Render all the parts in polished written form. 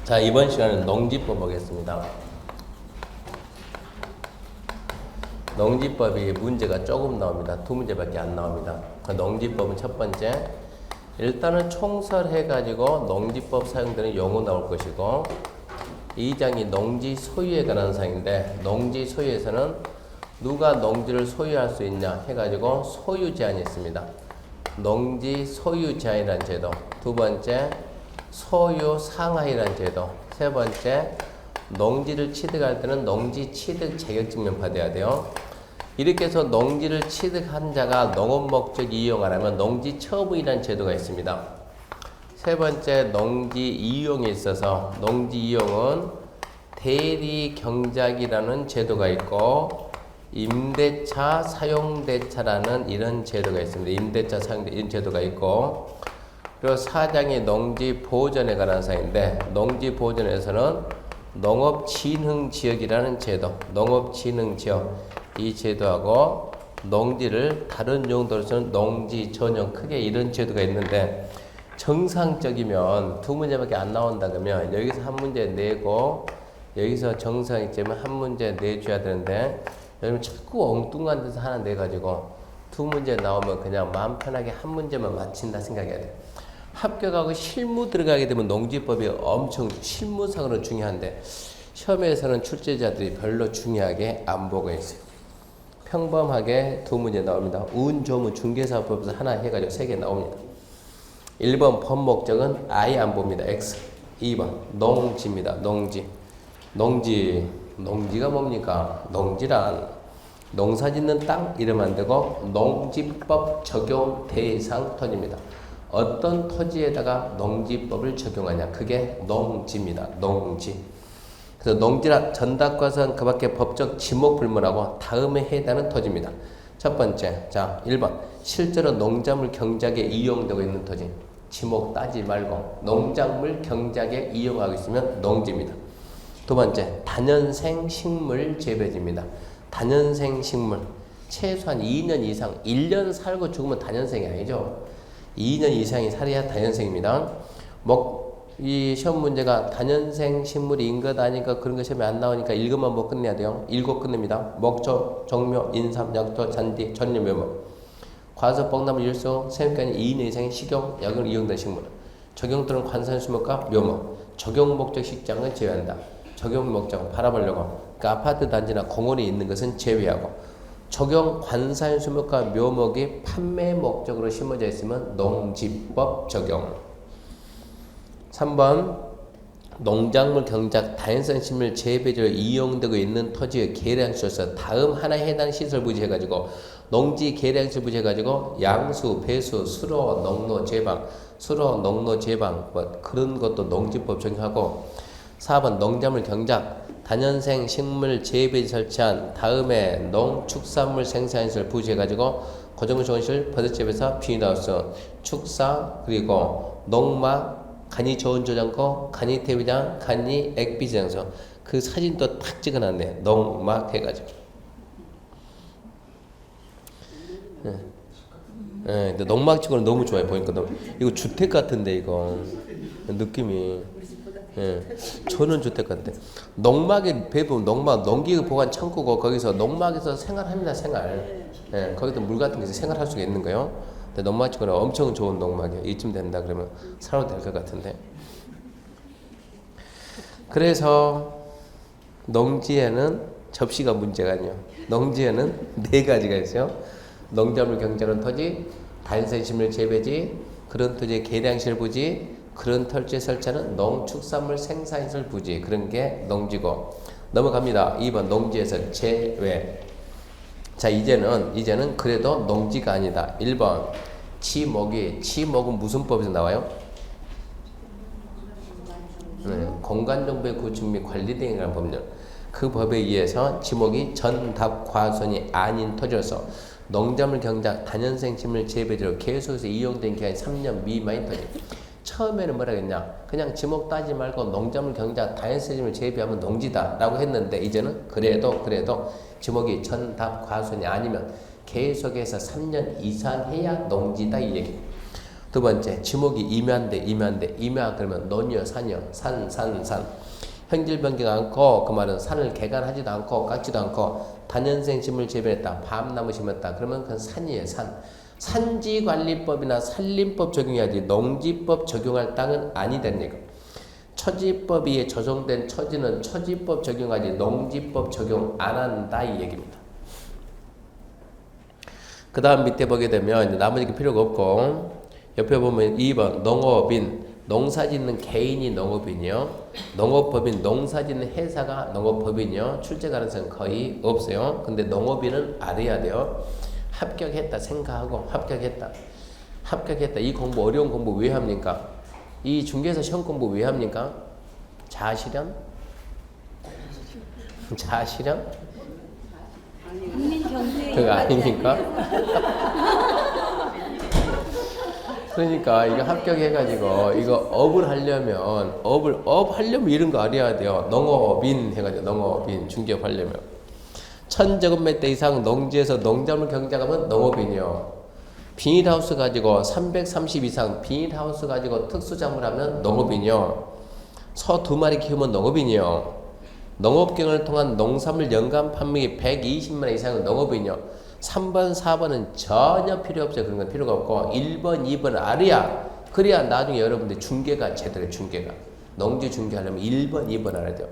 자, 이번 시간은 농지법 보겠습니다. 농지법이 문제가 조금 나옵니다. 두 문제밖에 안 나옵니다. 농지법은 첫 번째, 일단은 총설해가지고 농지법 사용되는 용어 나올 것이고, 2장이 농지 소유에 관한 사항인데, 농지 소유에서는 누가 농지를 소유할 수 있냐 해가지고 소유 제한이 있습니다. 농지 소유 제한이라는 제도. 두 번째, 소유 상하이라는 제도. 세 번째, 농지를 취득할 때는 농지 취득 자격증명 받아야 돼요. 이렇게 해서 농지를 취득한 자가 농업 목적 이용 안 하면 농지 처분이라는 제도가 있습니다. 세 번째, 농지 이용에 있어서 농지 이용은 대리 경작이라는 제도가 있고, 임대차 사용대차라는 이런 제도가 있습니다. 임대차 사용대 이런 제도가 있고, 그리고 4장이 농지 보전에 관한 사항인데, 농지 보전에서는 농업진흥지역이라는 제도, 농업진흥지역 이 제도하고 농지를 다른 용도로서는 농지 전용 크게 이런 제도가 있는데, 정상적이면 두 문제밖에 안 나온다 그러면 여기서 한 문제 내고 여기서 정상이쯤은 한 문제 내줘야 되는데, 여러분 자꾸 엉뚱한 데서 하나 내가지고 두 문제 나오면 그냥 마음 편하게 한 문제만 맞힌다 생각해야 돼요. 합격하고 실무 들어가게 되면 농지법이 엄청 실무상으로 중요한데, 시험에서는 출제자들이 별로 중요하게 안 보고 있어요. 평범하게 두 문제 나옵니다. 운조문 중개사법에서 하나 해가지고 3개 나옵니다. 1번 법 목적은 아예 안 봅니다. X. 2번 농지입니다. 농지가 뭡니까? 농지란 농사 짓는 땅 이러면 안 되고 농지법 적용 대상 토지입니다. 어떤 토지에다가 농지법을 적용하냐, 그게 농지입니다. 농지. 그래서 농지란 전답과선 그 밖에 법적 지목 불문하고 다음에 해당하는 토지입니다. 첫 번째, 자 1번 실제로 농작물 경작에 이용되고 있는 토지. 지목 따지 말고 농작물 경작에 이용하고 있으면 농지입니다. 두 번째, 다년생 식물 재배지입니다. 다년생 식물, 최소한 2년 이상, 1년 살고 죽으면 다년생이 아니죠. 2년 이상이 살아야 다년생입니다. 이 시험 문제가 다년생 식물이 인것 아니까 그런 거 시험에 안 나오니까 읽으면 뭐 끝내야 돼요. 읽고 끝냅니다. 목조, 종묘, 인삼, 약토, 잔디, 전류, 묘목. 과수, 뽕나무, 일소, 생육간이 2년 이상의 식용, 약을 이용된 식물. 적용 또는 관산 수목과 묘목. 적용 목적 식장은 제외한다. 적용 목적은 팔아보려고, 그러니까 아파트 단지나 공원에 있는 것은 제외하고, 적용 관산 수목과 묘목이 판매 목적으로 심어져 있으면 농지법 적용. 3번 농작물 경작 다연성 식물 재배지로 이용되고 있는 토지의 계량시설 다음 하나에 해당 시설 부지 해가지고 농지 계량시설 부지 해가지고 양수, 배수, 수로, 농로, 제방, 뭐 그런 것도 농지법 적용하고. 4번 농작물 경작 다년생 식물 재배지 설치한 다음에 농축산물 생산시설 부지 해가지고 고정시설 버섯집에서 비닐하우스, 축사, 그리고 농막, 간이 좋은 저장고, 간이 태비장, 간이 액비 저장소. 그 사진도 딱 찍어놨네. 농막 해가지고. 근데 농막 찍어는 너무 좋아요. 보니까 이거 주택 같은데 이거 느낌이. 저는 주택 같은데. 농막에 배분 농막 농기 보관 창고고 거기서 농막에서 생활합니다. 생활. 거기도 물 같은 데서 생활할 수가 있는 거요. 근데 농막 치고는 엄청 좋은 농막이에요. 이쯤 된다 그러면 살아도 될 것 같은데. 그래서 농지에는 접시가 문제가 아니에요. 농지에는 4가지가 있어요. 농작물 경작하는 토지, 다연생 식물 재배지, 그런 토지의 계량시설 부지, 그런 토지에 설치하는 농축산물 생산시설 부지, 그런 게 농지고. 넘어갑니다. 2번 농지에서 제외. 자, 이제는 그래도 농지가 아니다. 1번 지목은 무슨 법에서 나와요? 공간정보의 구축 및 관리 등이라는 법률. 그 법에 의해서 지목이 전답 과손이 아닌 토지로서 농작물 경작 다년생 식물 재배지로 계속해서 이용된 기간이 3년 미만인 토지. 처음에는 뭐라 했냐, 그냥 지목 따지 말고 농작물 경작 다년생 식물 재배하면 농지다 라고 했는데, 이제는 그래도 지목이 전답 과손이 아니면 계속해서 3년 이상 해야 농지다 이 얘기. 두 번째, 지목이 임야인데 임야 그러면 논이요, 산이요. 산. 형질 변경 않고 그 말은 산을 개간하지도 않고 깎지도 않고 단연생 식물 재배했다. 밤나무 심었다. 그러면 그건 산이에요, 산. 산지관리법이나 산림법 적용해야지 농지법 적용할 땅은 아니다는 얘기. 처지법이 조정된 처지는 처지법 적용하지 농지법 적용 안 한다 이 얘기입니다. 그 다음 밑에 보게 되면 이제 나머지 필요가 없고 옆에 보면 2번 농업인 농사짓는 개인이 농업인이요. 농업법인 농사짓는 회사가 농업법인이요. 출제 가능성은 거의 없어요. 근데 농업인은 알아야 돼요. 합격했다 생각하고 합격했다. 이 공부 어려운 공부 왜 합니까? 이 중개사 시험 공부 왜 합니까? 자아실현? 그거 아닙니까? 그러니까 이거 합격해가지고 이거 업을 하려면 업 하려면 이런 거 알아야 돼요. 농업인 해가지고 농업인 중개업 하려면 1000제곱미터 이상 농지에서 농작물 경작하면 농업인이요. 비닐하우스 가지고 330 이상 비닐하우스 가지고 특수작물하면 농업인이요. 소 2마리 키우면 농업인이요. 농업경을 통한 농산물 연간 판매액 120만 원 이상은 농업인이요. 3번, 4번은 전혀 필요 없어요. 그런 건 필요가 없고 1번, 2번 알아야 그래야 나중에 여러분들 중개가 제대로 중개가 농지 중개하려면 1번, 2번 알아야 돼요.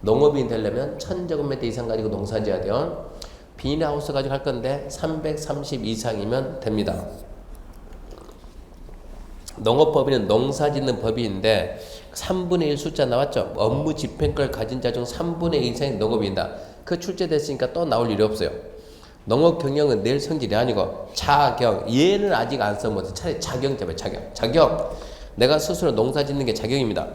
농업인 되려면 1000제곱미터 이상 가지고 농사지어야 돼요. 비닐하우스 가지고 할 건데 330 이상이면 됩니다. 농업법인은 농사짓는 법인인데 3분의 1 숫자 나왔죠? 업무 집행권을 가진 자 중 3분의 1 이상이 농업인이다. 그 출제됐으니까 또 나올 일이 없어요. 농업 경영은 낼 성질이 아니고 자격. 얘는 아직 안 써먹어서 차라리 자격 잡아요. 자격. 내가 스스로 농사 짓는 게 자격입니다.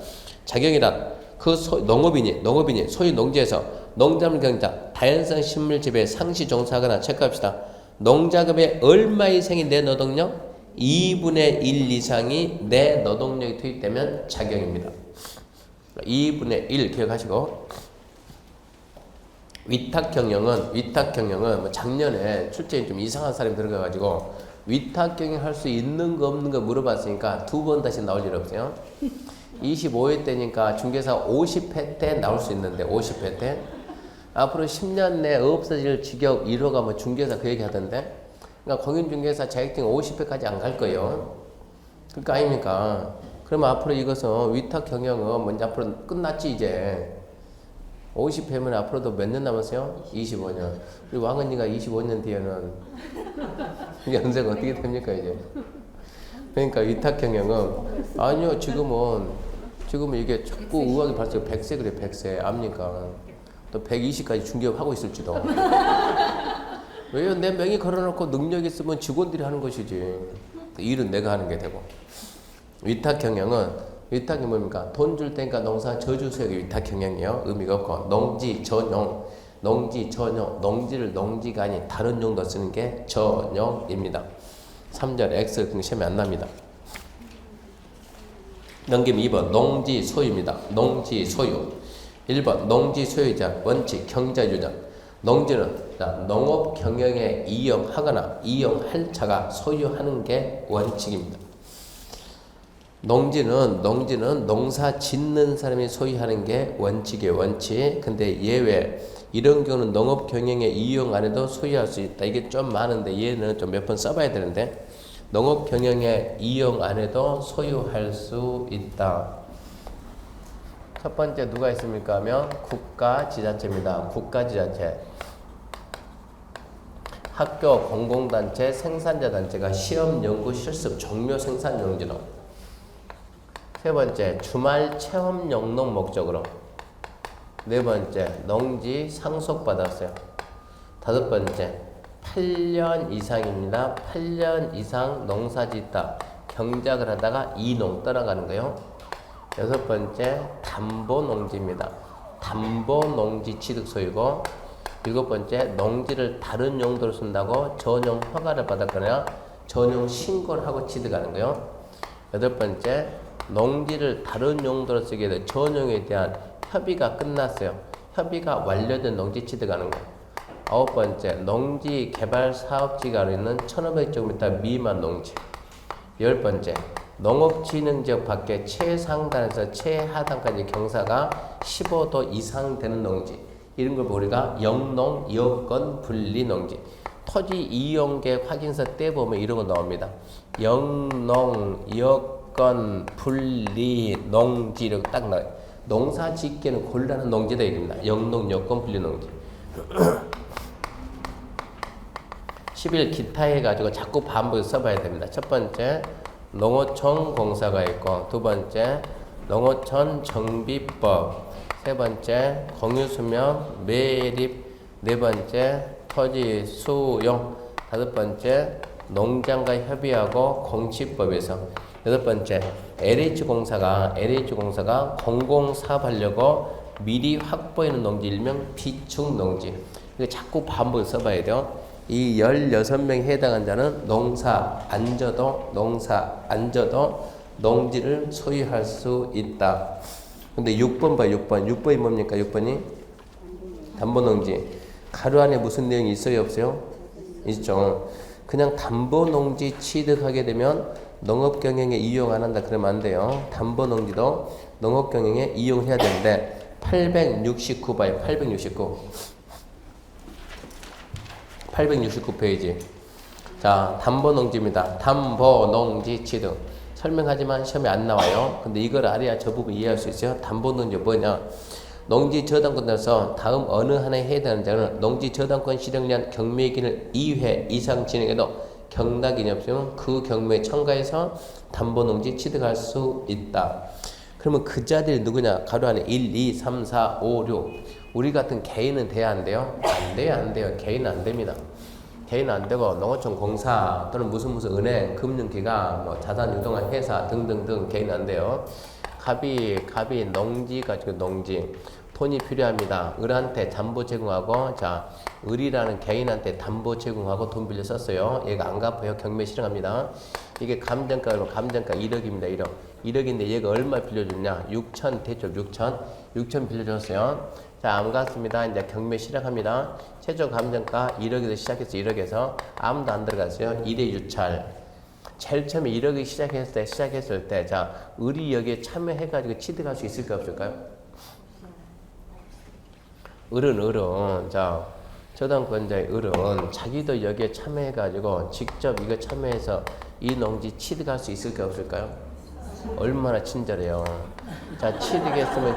자격이란 그 농업인이 소유 농지에서 농작물 경작, 다연성 식물 재배에 상시 종사하거나 체크합시다. 농작업에 얼마 이상이 내 노동력? 2분의 1 이상이 내 노동력이 투입되면 자격입니다. 2분의 1 기억하시고 위탁 경영은 뭐 작년에 출제인 좀 이상한 사람이 들어가가지고 위탁 경영 할 수 있는 거 없는 거 물어봤으니까 2번 다시 나올 일 없어요. 25회 때니까 중개사 50회 때 나올 수 있는데 50회 때 앞으로 10년 내에 없어질 직업 1호가 뭐 중개사 그 얘기 하던데 그러니까 공인중개사 자격증 50회까지 안 갈 거예요. 그러니까 아닙니까? 그러면 앞으로 이것은 위탁 경영은 먼저 앞으로 끝났지 이제 50회면 앞으로도 몇 년 남았어요? 25년. 우리 왕언니가 25년 뒤에는 연세가 어떻게 됩니까 이제? 그러니까 위탁 경영은 아니요 지금은 이게 자꾸 의학이 발생 100세 그래 100세 압니까? 또 120까지 중개업하고 있을지도. 왜요? 내 명의 걸어놓고 능력 있으면 직원들이 하는 것이지. 일은 내가 하는 게 되고. 위탁 경영은 위탁이 뭡니까? 돈 줄 테니까 농사 져주세요. 위탁 경영이요. 의미가 없고 농지 전용. 농지를 농지가 아닌 다른 용도 쓰는 게 전용입니다. 3절 X 시험에 안 납니다. 넘기면 2번 농지 소유입니다. 농지 소유. 1번 농지 소유자 원칙 경자유전. 농지는 농업 경영에 이용하거나 이용할 자가 소유하는 게 원칙입니다. 농지는 농사 짓는 사람이 소유하는 게 원칙이에요. 원칙. 근데 예외. 이런 경우는 농업 경영에 이용 안 해도 소유할 수 있다. 이게 좀 많은데 얘는 좀 몇 번 써봐야 되는데 농업 경영에 이용 안 해도 소유할 수 있다. 첫 번째 누가 있습니까 하면 국가지자체입니다. 국가지자체. 학교, 공공단체, 생산자단체가 시험, 연구, 실습, 종묘, 생산 용지로. 세 번째 주말 체험 영농 목적으로. 네 번째 농지 상속받았어요. 다섯 번째 8년 이상입니다. 8년 이상 농사짓다. 경작을 하다가 이농 떠나가는 거예요. 여섯 번째 담보농지입니다. 담보농지 취득 소유고. 일곱 번째 농지를 다른 용도로 쓴다고 전용 허가를 받았거나 전용 신고를 하고 취득하는 거예요. 여덟 번째 농지를 다른 용도로 쓰게 돼 전용에 대한 협의가 끝났어요. 협의가 완료된 농지 취득하는 거. 아홉 번째 농지 개발 사업지가 있는 1500제곱미터 미만 농지. 10번째, 농업진흥지역 밖에 최상단에서 최하단까지 경사가 15도 이상 되는 농지. 이런 걸 우리가 영농, 여건, 분리 농지. 토지 이용계 확인서 때 보면 이런 거 나옵니다. 영농, 여건, 분리 농지 이렇게 딱 나와요. 농사 짓기는 곤란한 농지다 얘기입니다. 영농, 여건, 분리 농지. 11 기타 해가지고 자꾸 반복해서 써봐야 됩니다. 첫 번째, 농어촌 공사가 있고, 두 번째, 농어촌 정비법, 세 번째, 공유수면 매립, 네 번째, 토지 수용, 다섯 번째, 농장과 협의하고 공시법에서, 여섯 번째, LH공사가 공공사업하려고 미리 확보해놓은 농지 일명 비축농지. 이거 자꾸 반복해서 써봐야 돼요. 이 16명에 해당한 자는 농사 안 져도 농지를 소유할 수 있다. 근데 6번 봐요. 6번이 뭡니까? 6번이 담보농지. 가로 안에 무슨 내용이 있어요? 없어요? 있죠. 그냥 담보농지 취득하게 되면 농업경영에 이용 안 한다 그러면 안 돼요. 담보농지도 농업경영에 이용해야 되는데 869 봐요. 869페이지. 자, 담보농지입니다. 담보농지 취득. 설명하지만 시험에 안 나와요. 근데 이걸 알아야 저 부분 이해할 수 있어요. 담보농지 뭐냐? 농지 저당권에서 다음 어느 하나에 해당하는 자는 농지 저당권 실행량 경매기를 2회 이상 진행해도 경락이 없으면 그 경매에 첨가해서 담보농지 취득할 수 있다. 그러면 그 자들이 누구냐? 가로 안에 1, 2, 3, 4, 5, 6. 우리 같은 개인은 돼야 안 돼요? 안 돼요. 개인은 안 됩니다. 개인은 안 되고 농어촌 공사 또는 무슨 은행, 금융기관, 뭐 자산유동화 회사 등등등 개인은 안 돼요. 갑이 농지 가지고 농지 돈이 필요합니다. 을한테 담보 제공하고 자 을이라는 개인한테 담보 제공하고 돈 빌려 썼어요. 얘가 안 갚아요. 경매 실행합니다. 이게 감정가 1억입니다. 1억인데 얘가 얼마 빌려줬냐? 6천 대출 6천 빌려줬어요. 자, 안 갚습니다. 이제 경매 실행합니다. 최저 감정가 1억에서 시작해서 1억에서 아무도 안 들어갔어요. 1회 유찰. 제일 처음에 1억이 시작했을 때, 자, 을이 여기에 참여해가지고 취득할 수 있을까, 없을까요? 을은, 자, 저당권자의 을은 자기도 여기에 참여해가지고 직접 이거 참여해서 이 농지 취득할 수 있을까, 없을까요? 얼마나 친절해요. 자, 취득했으면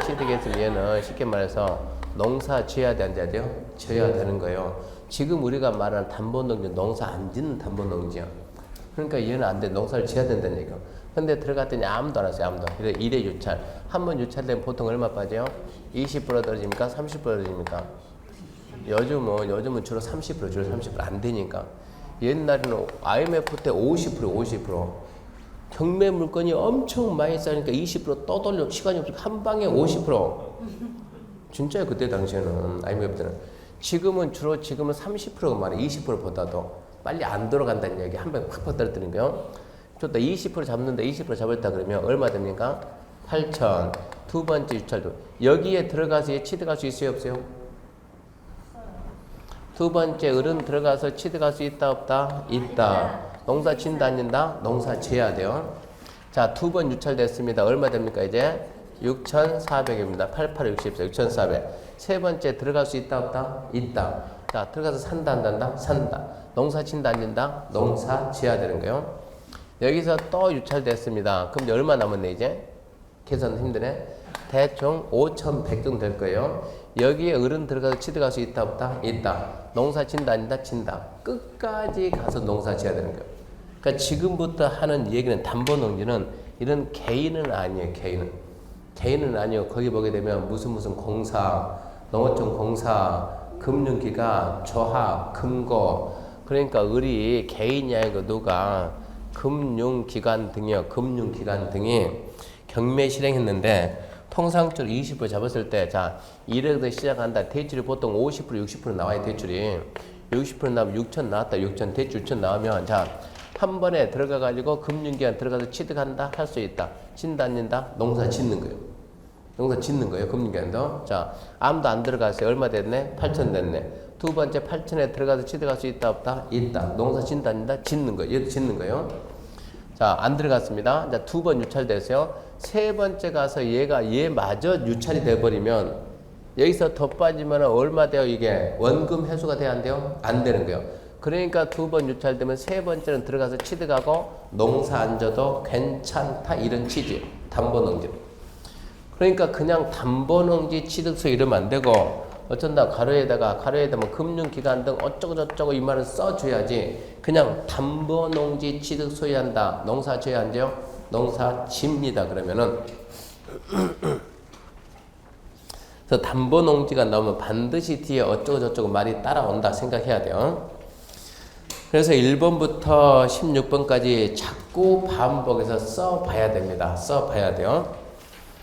얘는 쉽게 말해서 농사 지어야 되는데요. 지어야 되는 거예요. 지금 우리가 말하는 담보농지, 농사 안 짓는 담보농지야. 그러니까 얘는 안 돼. 농사를 지어야 된다는 얘기야. 근데 들어갔더니 아무도 안 왔어요. 아무도. 그래서 1회 유찰. 한 번 유찰되면 보통 얼마 빠져요? 20% 떨어집니까? 30% 떨어집니까? 요즘은 주로 30% 안 되니까. 옛날에는 IMF 때 50%. 경매 물건이 엄청 많이 쌓이니까 20% 떠돌려 시간이 없으니까 한 방에 50%. 진짜요. 그때 당시에는 IMF 때는. 지금은 30%가 많아요. 20%보다도. 빨리 안 돌아간다는 얘기 한 방에 팍팍 떨어뜨리는 거요. 좋다. 20% 잡는데 20% 잡았다 그러면 얼마 됩니까? 8천. 두 번째 유찰도. 여기에 들어가서 취득할 수 있어요? 없어요? 두 번째 을은 들어가서 취득할 수 있다 없다? 있다. 농사 짓는다 안 짓는다? 농사 지어야 돼요. 자, 두 번 유찰됐습니다. 얼마 됩니까 이제? 6,400입니다. 8864, 6,400. 세 번째 들어갈 수 있다 없다? 있다. 자, 들어가서 산다 안 산다? 산다. 농사 짓는다 안 짓는다? 농사 지어야 되는 거예요. 여기서 또 유찰됐습니다. 그럼 얼마 남았네 이제? 계산 힘드네. 대충 5,100 정도 될 거예요. 여기에 을은 들어가서 취득할 수 있다 없다? 있다. 농사 짓는다 안 짓는다? 짓는다. 끝까지 가서 농사 지어야 되는 거예요. 그러니까 지금부터 하는 얘기는 담보농지는 이런 개인은 아니에요. 개인은 아니에요. 거기 보게 되면 무슨 공사, 농어촌 공사, 금융기관, 조합, 금고. 그러니까 을이 개인이 아니고 누가 금융기관 등이 경매 실행했는데 통상적으로 20% 잡았을 때 자 1억에서 시작한다. 대출이 보통 50% 60% 나와요. 대출이 60% 나오면 6천 나왔다. 6천 대출 6천 나오면 자 한 번에 들어가 가지고 금융기관 들어가서 취득한다 할 수 있다. 진다 안 진다? 농사 짓는 거예요. 금융기관도. 자 아무도 안 들어갔어요. 얼마 됐네? 8천 됐네. 두 번째 8천에 들어가서 취득할 수 있다 없다? 있다. 농사 진다 안 진다? 짓는 거예요. 얘도 짓는 거예요. 자, 안 들어갔습니다. 자, 2번 유찰됐어요. 세 번째 가서 얘마저 유찰이 돼버리면 여기서 더 빠지면 얼마 돼요? 이게 원금 회수가 돼야 안 돼요? 안 되는 거예요. 그러니까 2번 유찰되면 세 번째는 들어가서 취득하고 농사 안 져도 괜찮다 이런 취지. 담보농지. 그러니까 그냥 담보농지 취득서 이러면 안 되고 어쩐다 가로에다가 뭐 금융기관 등 어쩌고저쩌고 이 말을 써줘야지. 그냥 담보농지 취득소유 한다. 농사 져야 안 돼요? 농사 집니다. 그러면은 그래서 담보농지가 나오면 반드시 뒤에 어쩌고저쩌고 말이 따라온다 생각해야 돼요. 그래서 1번부터 16번까지 자꾸 반복해서 써봐야 됩니다. 써봐야 돼요.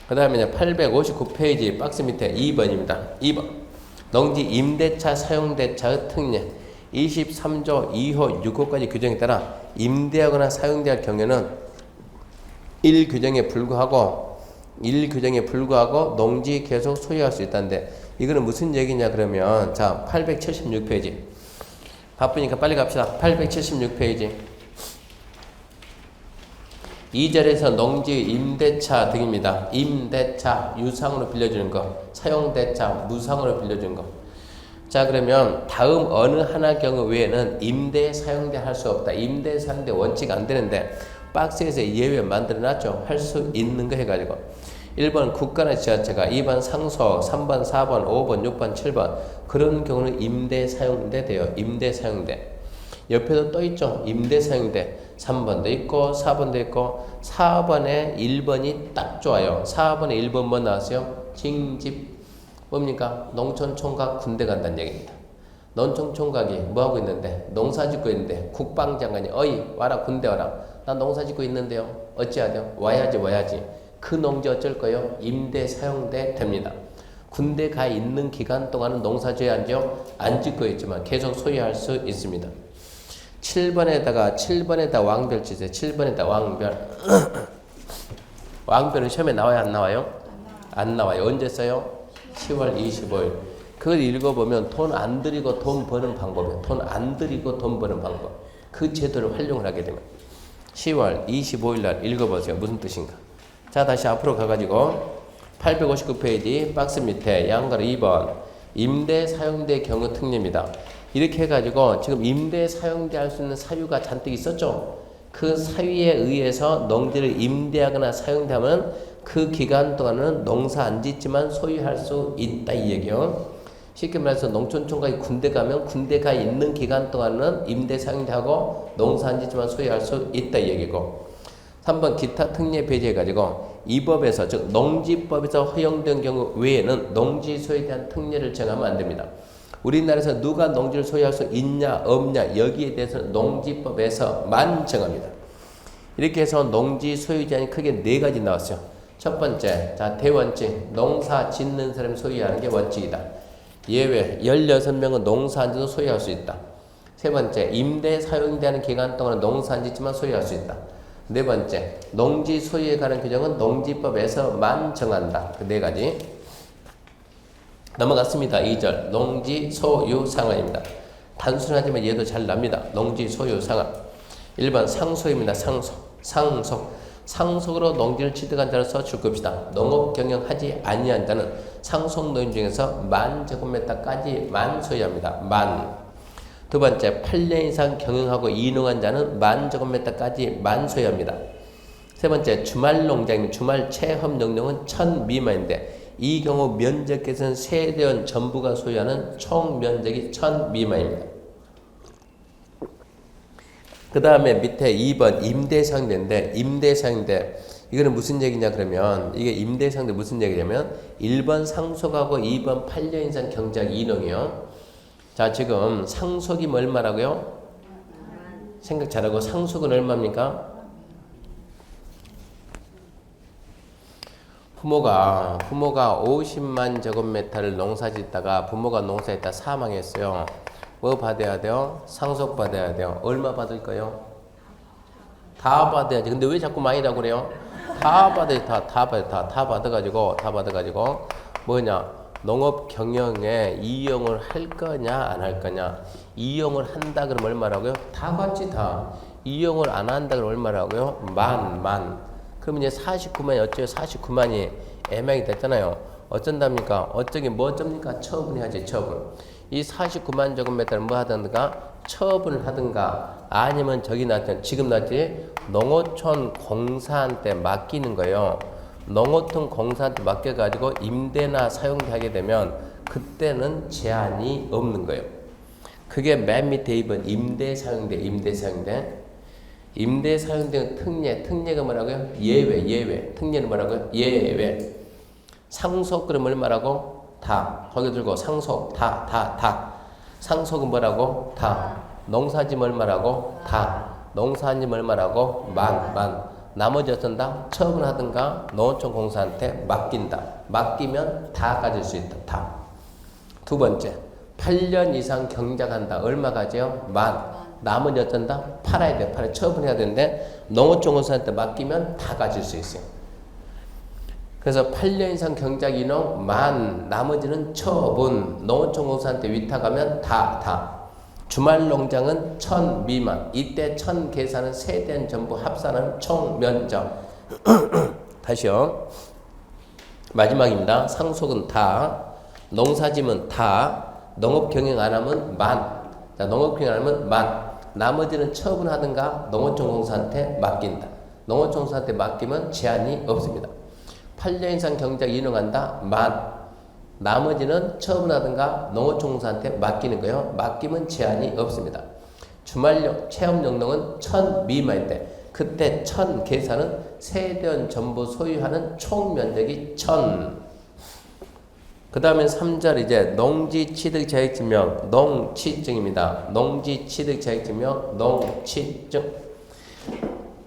그 다음에 859페이지 박스 밑에 2번입니다. 2번. 농지 임대차 사용대차의 특례 23조 2호 6호까지 규정에 따라 임대하거나 사용대할 경우에는 1규정에 불구하고 농지 계속 소유할 수 있다는데 이거는 무슨 얘기냐 그러면 자 876페이지 바쁘니까 빨리 갑시다. 876페이지 2절에서 농지 임대차 등입니다. 임대차 유상으로 빌려주는 거, 사용대차 무상으로 빌려주는 거. 자 그러면 다음 어느 하나 경우 외에는 임대 사용대 할 수 없다. 임대 사용대 원칙 안 되는데 박스에서 예외 만들어놨죠. 할 수 있는 거 해가지고 1번 국가나 지자체가 2번 상소 3번 4번 5번 6번 7번 그런 경우는 임대 사용대 돼요. 임대 사용대. 옆에도 또 있죠. 임대 사용대 3번도 있고 4번도 있고 4번에 1번이 딱 좋아요. 4번에 1번 뭐 나왔어요? 징집 뭡니까? 농촌총각 군대 간다는 얘기입니다. 농촌총각이 뭐하고 있는데? 농사 짓고 있는데 국방장관이 어이 와라 군대 와라. 나 농사 짓고 있는데요. 어찌해야 돼요? 와야지. 그 농지 어쩔 거예요? 임대 사용대 됩니다. 군대 가 있는 기간 동안은 농사 지어야 하죠? 안 짓고 있지만 계속 소유할 수 있습니다. 7번에다 왕별 치세요. 7번에다 왕별. 왕별은 시험에 나와요? 안 나와요? 안 나와요. 언제 써요? 10월 25일. 그걸 읽어보면 돈 안 들이고 돈 버는 방법이에요. 돈 안 들이고 돈 버는 방법. 그 제도를 활용을 하게 되면 10월 25일 날 읽어보세요. 무슨 뜻인가. 자 다시 앞으로 가가지고 859페이지 박스 밑에 양가로 2번 임대 사용대 경우 특례입니다. 이렇게 해가지고 지금 임대 사용대 할 수 있는 사유가 잔뜩 있었죠. 그 사유에 의해서 농지를 임대하거나 사용대하면 그 기간 동안은 농사 안 짓지만 소유할 수 있다 이 얘기요. 쉽게 말해서 농촌총각이 군대 가면 군대 가 있는 기간 동안은 임대 사용대하고 농사 안 짓지만 소유할 수 있다 이 얘기고 3번 기타 특례 배제해가지고 이 법에서 즉 농지법에서 허용된 경우 외에는 농지 소유에 대한 특례를 정하면 안 됩니다. 우리나라에서 누가 농지를 소유할 수 있냐 없냐 여기에 대해서는 농지법에서만 정합니다. 이렇게 해서 농지 소유자는 크게 4가지 나왔어요. 첫 번째, 자 대원칙, 농사 짓는 사람이 소유하는 게 원칙이다. 예외, 16명은 농사 안 짓도 소유할 수 있다. 세 번째, 임대 사용되는 기간 동안 농사 안 짓지만 소유할 수 있다. 네 번째, 농지 소유에 관한 규정은 농지법에서만 정한다. 그 4가지. 넘어갔습니다. 2절 농지 소유 상한입니다. 단순하지만 얘도 잘 납니다. 농지 소유 상한 1번 상속입니다. 상속으로 농지를 취득한 자로서 줄 것이다. 농업 경영하지 아니한 자는 상속 노인 중에서 10,000제곱미터까지만 소유합니다. 두 번째 8년 이상 경영하고 이농한 자는 10,000제곱미터까지만 소유합니다. 세 번째 주말 농장이면 주말 체험 영농은 1000 미만인데 이 경우 면적계선 세대원 전부가 소유하는 총 면적이 1000 미만입니다. 그 다음에 밑에 2번 임대사용대인데 임대사용대 이거는 무슨 얘기냐 그러면 이게 임대사용대 무슨 얘기냐면 1번 상속하고 2번 8년 이상 경작 이농이요. 자 지금 상속이 얼마라고요? 생각 잘하고 상속은 얼마입니까? 부모가 50만 제곱미터를 농사짓다가 부모가 농사했다 사망했어요. 뭐 받아야 돼요? 상속 받아야 돼요. 얼마 받을까요? 다 받아야지. 근데 왜 자꾸 많이라고 그래요? 다 받아야지. 다 받아가지고 뭐냐? 농업 경영에 이용을 할 거냐 안 할 거냐. 이용을 한다 그러면 얼마라고요? 다 받지 다. 이용을 안 한다 그러면 얼마라고요? 만. 그러면 이제 49만이 어째요? 49만이 애매하게 됐잖아요. 어쩐답니까? 어쩌기 뭐 어쩝니까? 처분해야지, 처분. 이 49만 제곱미터를 뭐 하든가? 처분을 하든가, 아니면 저기 났던, 지금 났지? 농어촌 공사한테 맡기는 거예요. 농어촌 공사한테 맡겨가지고 임대나 사용하게 되면 그때는 제한이 없는 거예요. 그게 맨 밑에 2번 임대 사용대. 임대 사용대는 특례가 뭐라고요? 예외. 특례는 뭐라고요? 예외. 상속 그러면 얼마라고? 다. 거기 들고 상속 다. 상속은 뭐라고? 다. 농사짐 얼마라고? 다. 농사짐 얼마라고? 만. 나머지 어떤다? 처분하든가 농어촌 공사한테 맡긴다. 맡기면 다 가질 수 있다. 다. 두 번째, 8년 이상 경작한다. 얼마 가져요? 만. 나머지 어쩐다? 팔아야 돼. 처분해야 되는데 농어촌 공사한테 맡기면 다 가질 수 있어요. 그래서 8년 이상 경작 인용 만, 나머지는 처분. 농어촌 공사한테 위탁하면 다. 주말 농장은 1000 미만. 이때 1000 계산은 세대는 전부 합산은 총 면적. 다시요. 마지막입니다. 상속은 다. 농사짐은 다. 농업 경영 안 하면 만. 자, 농업 경영 안 하면 만. 나머지는 처분하든가 농어촌 공사한테 맡긴다. 농어촌 공사한테 맡기면 제한이 없습니다. 8년 이상 경작 인용한다. 만. 나머지는 처분하든가 농어촌 공사한테 맡기는 거예요. 맡기면 제한이 없습니다. 주말용 체험 용농은 1000 미만인데 그때 1000 계산은 세대원 전부 소유하는 총 면적이 1000. 그 다음에 3절 이제 농지 취득 자격증명 농취증입니다. 농지 취득 자격증명 농취증.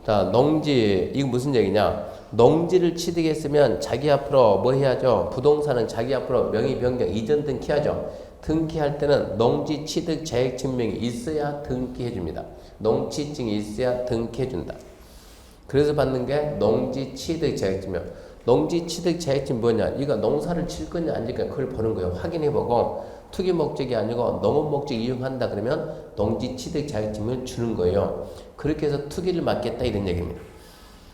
자, 농지 이거 무슨 얘기냐? 농지를 취득했으면 자기 앞으로 뭐 해야죠? 부동산은 자기 앞으로 명의 변경 이전 등기하죠. 등기할 때는 농지 취득 자격증명이 있어야 등기해 줍니다. 농취증이 있어야 등기해 준다. 그래서 받는 게 농지 취득 자격증명. 농지 취득 자격증 뭐냐? 이거 농사를 칠 거냐 안 질 거냐 그걸 보는 거예요. 확인해보고 투기 목적이 아니고 농업 목적 이용한다 그러면 농지 취득 자격증을 주는 거예요. 그렇게 해서 투기를 막겠다 이런 얘기입니다.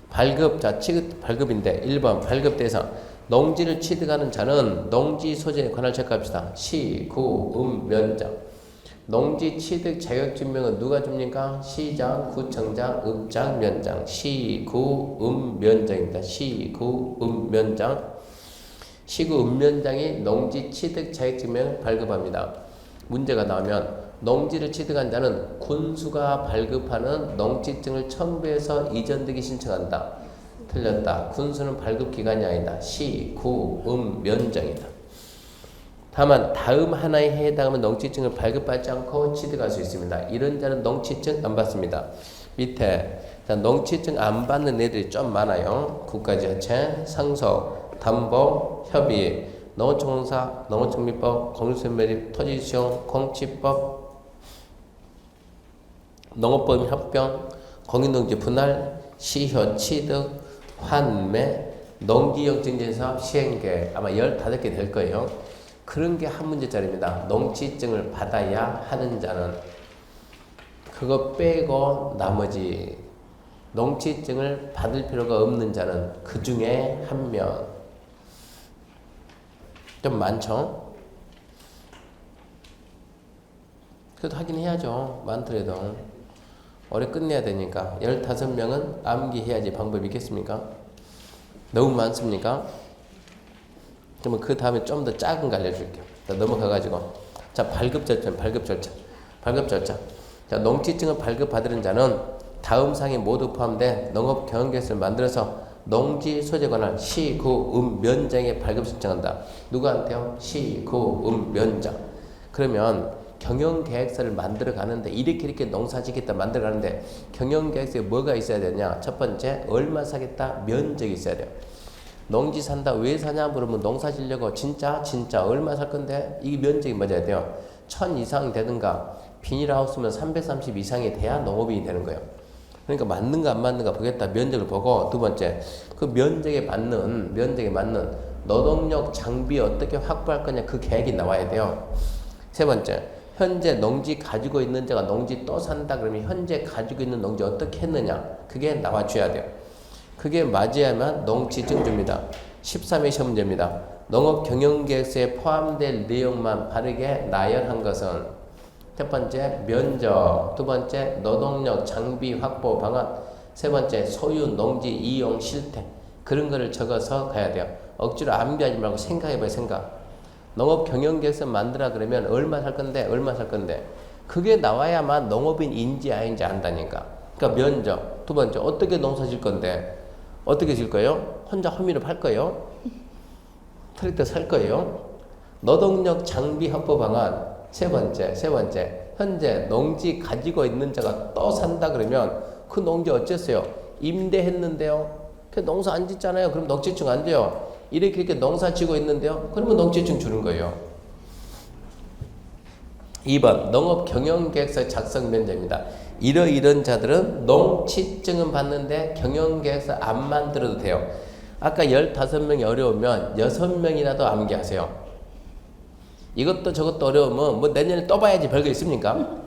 발급, 자, 취득 발급인데 1번 발급 대상. 농지를 취득하는 자는 농지 소재에 관할 체크합시다. 시, 구, 면장. 농지 취득 자격증명은 누가 줍니까? 시장, 구청장, 읍장, 면장. 시, 구, 면장입니다. 시, 구, 면장. 시구, 면장이 농지 취득 자격증명을 발급합니다. 문제가 나오면 농지를 취득한 자는 군수가 발급하는 농지증을 첨부해서 이전득이 신청한다. 틀렸다. 군수는 발급기관이 아니다. 시, 구, 면장이다. 다만 다음 하나에 해당하는 농지증을 발급받지 않고 취득할 수 있습니다. 이런 자는 농지증 안 받습니다. 밑에 자, 농지증 안 받는 애들이 좀 많아요. 국가지자체, 상속, 담보, 협의, 농어촌공사, 농어촌미법, 공유수매립, 토지시용, 공취법, 농업법 협병, 공인농지 분할, 시효 취득, 환매, 농지용 증진사업 시행계획 아마 15개 될 거예요. 그런 게 한 문제짜리입니다. 농지증을 받아야 하는 자는 그거 빼고 나머지 농지증을 받을 필요가 없는 자는 그 중에 한 명. 좀 많죠? 그래도 하긴 해야죠. 많더라도. 올해 끝내야 되니까 15명은 암기해야지 방법이 있겠습니까? 너무 많습니까? 그러면 그 다음에 좀 더 작은 거 알려줄게요. 자, 넘어가가지고. 자, 발급 절차. 자, 농지증을 발급받으는 자는 다음 사항에 모두 포함된 농업 경영계획서를 만들어서 농지 소재 관할 시, 구, 면장에 발급 신청한다. 누구한테요? 시, 구, 면장. 그러면 경영계획서를 만들어 가는데 이렇게 농사 짓겠다 만들어 가는데 경영계획서에 뭐가 있어야 되냐? 첫 번째, 얼마 사겠다? 면적이 있어야 돼요. 농지 산다 왜 사냐 물으면 농사 지려고 진짜 얼마 살 건데 이 면적이 맞아야 돼요. 1000 이상 되든가 비닐하우스면 330 이상이 돼야 농업이 되는 거예요. 그러니까 맞는가 안 맞는가 보겠다. 면적을 보고 두 번째 그 면적에 맞는 노동력 장비 어떻게 확보할 거냐 그 계획이 나와야 돼요. 세 번째 현재 농지 가지고 있는 자가 농지 또 산다 그러면 현재 가지고 있는 농지 어떻게 했느냐 그게 나와줘야 돼요. 그게 맞아야만 농지증 줍니다. 13회 시험 문제입니다. 농업 경영계획서에 포함될 내용만 바르게 나열한 것은 첫 번째 면적, 두 번째 노동력 장비 확보 방안, 세 번째 소유 농지 이용 실태 그런 거를 적어서 가야 돼요. 억지로 암기하지 말고 생각해봐요. 생각. 농업 경영계획서 만들라 그러면 얼마 살 건데 얼마 살 건데 그게 나와야만 농업인인지 아닌지 안다니까. 그러니까 면적, 두 번째 어떻게 농사 질 건데 어떻게 질 거예요? 혼자 허미로 팔 거예요? 트랙터 살 거예요? 노동력 장비 확보 방안 세 번째 현재 농지 가지고 있는 자가 또 산다 그러면 그 농지 어쨌어요? 임대했는데요. 그 농사 안 짓잖아요. 그럼 농지증 안 돼요. 이렇게 농사 지고 있는데요. 그러면 농지증 주는 거예요. 2번 농업 경영계획서 작성 면제입니다. 이런 자들은 농지증은 받는데 경영계획서 안 만들어도 돼요. 아까 15명이 어려우면 6명이라도 암기하세요. 이것도 저것도 어려우면 뭐 내년에 또 봐야지 별거 있습니까?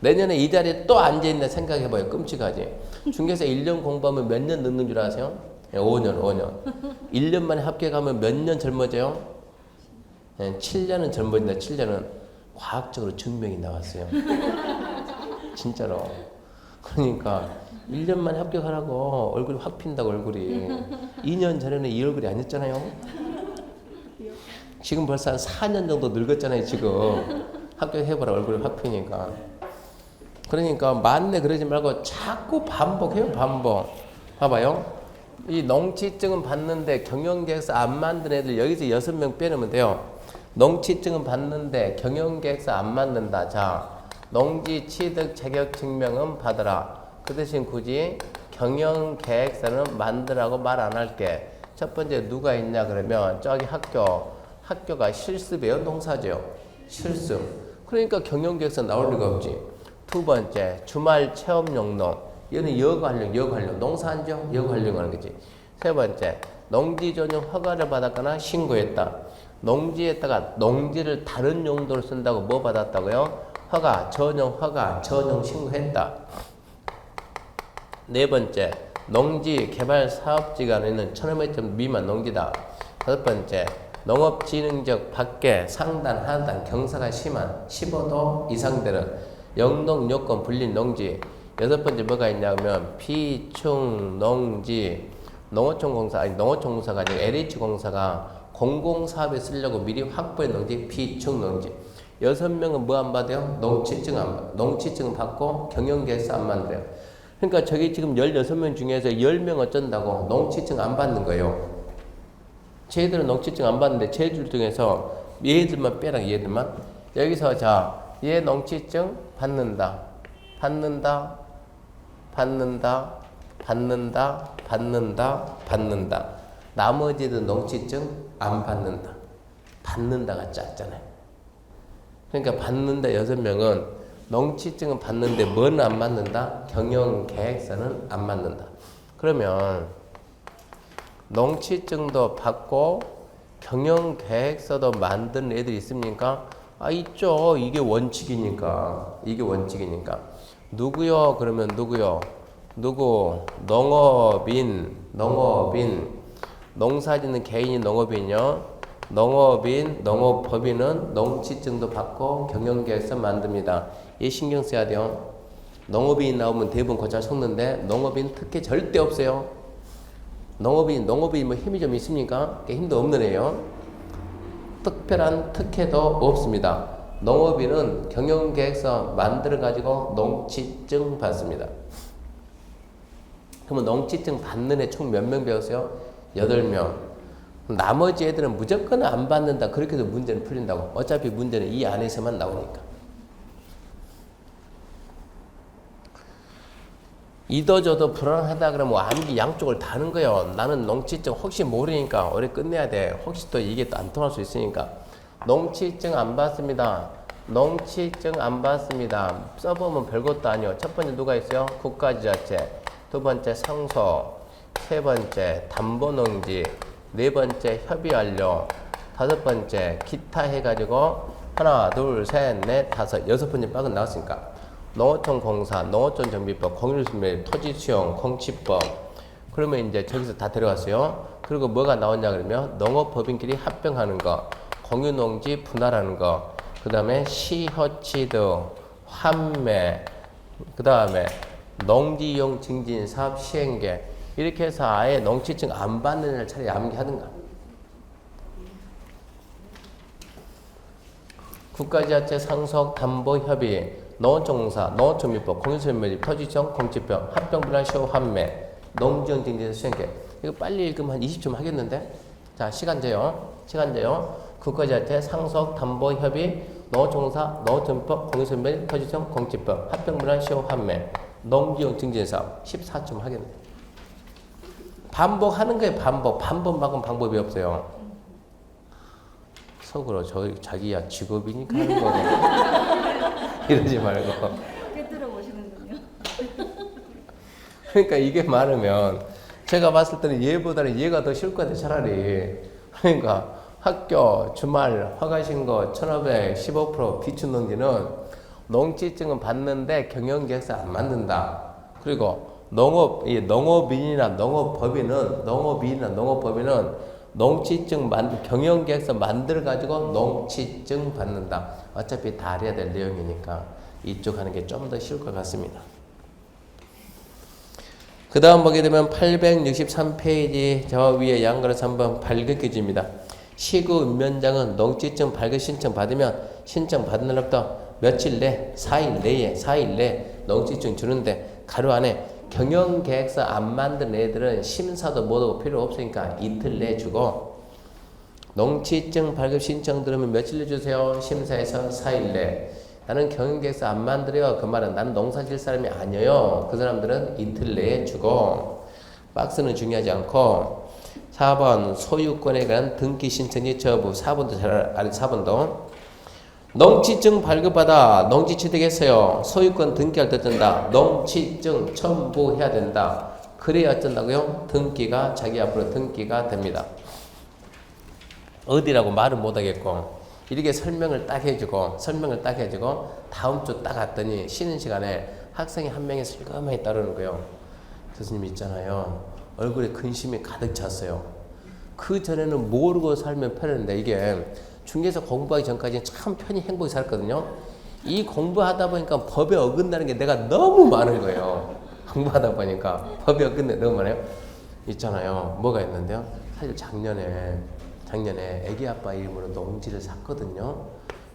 내년에 이 자리에 또 앉아있나 생각해봐요. 끔찍하지. 중개사 1년 공부하면 몇 년 늦는 줄 아세요? 5년. 1년 만에 합격하면 몇 년 젊어져요? 7년은 젊어진다. 7년은 과학적으로 증명이 나왔어요. 진짜로. 그러니까 1년 만에 합격하라고 얼굴이 확 핀다고 얼굴이. 2년 전에는 이 얼굴이 아니었잖아요. 지금 벌써 한 4년 정도 늙었잖아요. 지금 합격해보라 얼굴이 확 피니까. 그러니까 맞네 그러지 말고 자꾸 반복해요. 반복. 봐봐요. 이 농지증은 받는데 경영계획서 안 만든 애들 여기서 6명 빼놓으면 돼요. 농지증은 받는데 경영계획서 안 만든다. 자, 농지 취득 자격 증명은 받으라. 그 대신 굳이 경영계획서는 만들라고 말 안 할게. 첫 번째 누가 있냐 그러면 저기 학교가 실습이에요. 농사죠. 실습. 그러니까 경영계획서 나올 리가 없지. 두 번째 주말 체험용농. 얘는 여관령 농사안죠? 여관령 하는 거지. 세 번째 농지 전용 허가를 받았거나 신고했다. 농지에다가 농지를 다른 용도로 쓴다고 뭐 받았다고요? 전용 신고했다. 네 번째 농지 개발 사업지가 있는 1,500m 미만 농지다. 다섯 번째 농업진흥지역 밖에 상단, 하단 경사가 심한 15도 이상 되는 영농 요건 불린 농지. 여섯 번째 뭐가 있냐면 비충 농지. 농어촌공사가 아니고 LH공사가 공공사업에 쓰려고 미리 확보해 농지 비충 농지. 6명은 뭐 안 받아요? 농지증은 받고 경영계획서 안 만들어요. 그러니까 저기 지금 16명 중에서 10명 어쩐다고 농지증 안 받는 거예요. 쟤들은 농지증 안 받는데 쟤들 중에서 얘들만 빼라. 얘들만. 여기서 자, 얘 농지증 받는다. 나머지들 농지증 안 받는다. 받는다가 짰잖아요. 그러니까 받는다 6명은 농지증은 받는데 뭐는 안 받는다? 경영계획서는 안 받는다. 그러면 농지증도 받고 경영계획서도 만드는 애들이 있습니까? 있죠. 이게 원칙이니까. 누구요? 그러면 누구요? 농업인. 농사 짓는 개인이 농업인이요. 농업법인은 농지증도 받고 경영계획서 만듭니다. 이 신경 써야 돼요. 농업인 나오면 대부분 고잘 속는데 농업인 특혜 절대 없어요. 농업인 뭐 힘이 좀 있습니까? 힘도 없는 애요. 특별한 특혜도 없습니다. 농업인은 경영계획서 만들어가지고 농지증 받습니다. 그러면 농지증 받는 애 총 몇 명 배웠어요? 8명. 나머지 애들은 무조건 안 받는다. 그렇게 해서 문제는 풀린다고. 어차피 문제는 이 안에서만 나오니까. 이도저도 불안하다 그러면 암기 양쪽을 다 하는 거예요. 나는 농지증 혹시 모르니까 올해 끝내야 돼. 혹시 또 이게 또 안 통할 수 있으니까. 농지증 안 받습니다. 써보면 별것도 아니에요. 첫 번째 누가 있어요? 국가지자체. 두 번째 상소. 세 번째 담보농지. 네 번째 협의완료. 다섯 번째 기타 해가지고 하나, 둘, 셋, 넷, 다섯, 여섯 번째 박은 나왔으니까 농어촌 공사, 농어촌 정비법, 공유수매, 토지수용, 공치법. 그러면 이제 저기서 다 들어갔어요. 그리고 뭐가 나왔냐 그러면 농업법인끼리 합병하는 거, 공유농지 분할하는 거, 그 다음에 시허치드, 환매, 그 다음에 농지이용 증진 사업 시행계. 이렇게 해서 아예 농지증 안 받는 애를 차라리 암기하든가. 국가지자체 상속 담보 협의, 농어촌공사, 농어촌민법, 공유설명집, 토지지정, 공지법, 합병분할 시효 환매, 농지용 증진 시행계. 이거 빨리 읽으면 한 20점 하겠는데? 자, 시간제요. 국가지자체 상속 담보 협의, 농어촌공사, 농어촌민법, 공유설명집, 토지지정, 공지법, 합병분할 시효 환매, 농지용 증진 사업 14점 하겠네. 반복하는 거예요. 반복만큼 방법이 없어요. 속으로 자기야 직업이니까 하는 거고 이러지 말고. 꿰뚫어 보시는군요. 그러니까 이게 많으면 제가 봤을 때는 얘보다는 얘가 더 쉬울 것 같아 차라리. 그러니까 학교 주말 허가신고 1,500 15% 비축농지는 농지증은 받는데 경영계획서 안 만든다. 그리고 농업인이나 농업법인은 농지증 경영계획서 만들어 가지고 농지증 받는다. 어차피 다 알아야 될 내용이니까 이쪽 하는 게 좀 더 쉬울 것 같습니다. 그 다음 보게 되면 863페이지 저 위에 양그릇 한번 발급해 줍니다. 시구 읍면장은 농지증 발급 신청 받으면 신청 받은 날부터 며칠 내 4일 내에 농지증 주는데 가로 안에 경영계획서 안 만든 애들은 심사도 뭐도 필요 없으니까 이틀 내에 주고, 농지증 발급 신청 들으면 며칠 내에 주세요? 심사에서 4일 내. 나는 경영계획서 안 만들어요. 그 말은 나는 농사 질 사람이 아니에요. 그 사람들은 이틀 내에 주고, 박스는 중요하지 않고. 4번 소유권에 관한 등기 신청 여부. 4번도 잘 알아. 4번도 농지증 발급받아 농지 취득했어요. 소유권 등기할 때 뜬다. 농지증 첨부해야 된다. 그래야 어쩐다고요? 등기가 자기 앞으로 등기가 됩니다. 어디라고 말은 못하겠고 이렇게 설명을 딱 해주고 다음 주 딱 갔더니 쉬는 시간에 학생이 한 명이 슬그머니 따르는 거예요. 교수님 있잖아요. 얼굴에 근심이 가득 찼어요. 그 전에는 모르고 살면 편했는데 이게 중개에서 공부하기 전까지는 참 편히 행복히 살았거든요. 이 공부하다 보니까 법에 어긋나는 게 내가 너무 많은 거예요. 공부하다 보니까 법에 어긋나는 게 너무 많아요. 있잖아요. 뭐가 있는데요. 사실 작년에 애기 아빠 이름으로 농지를 샀거든요.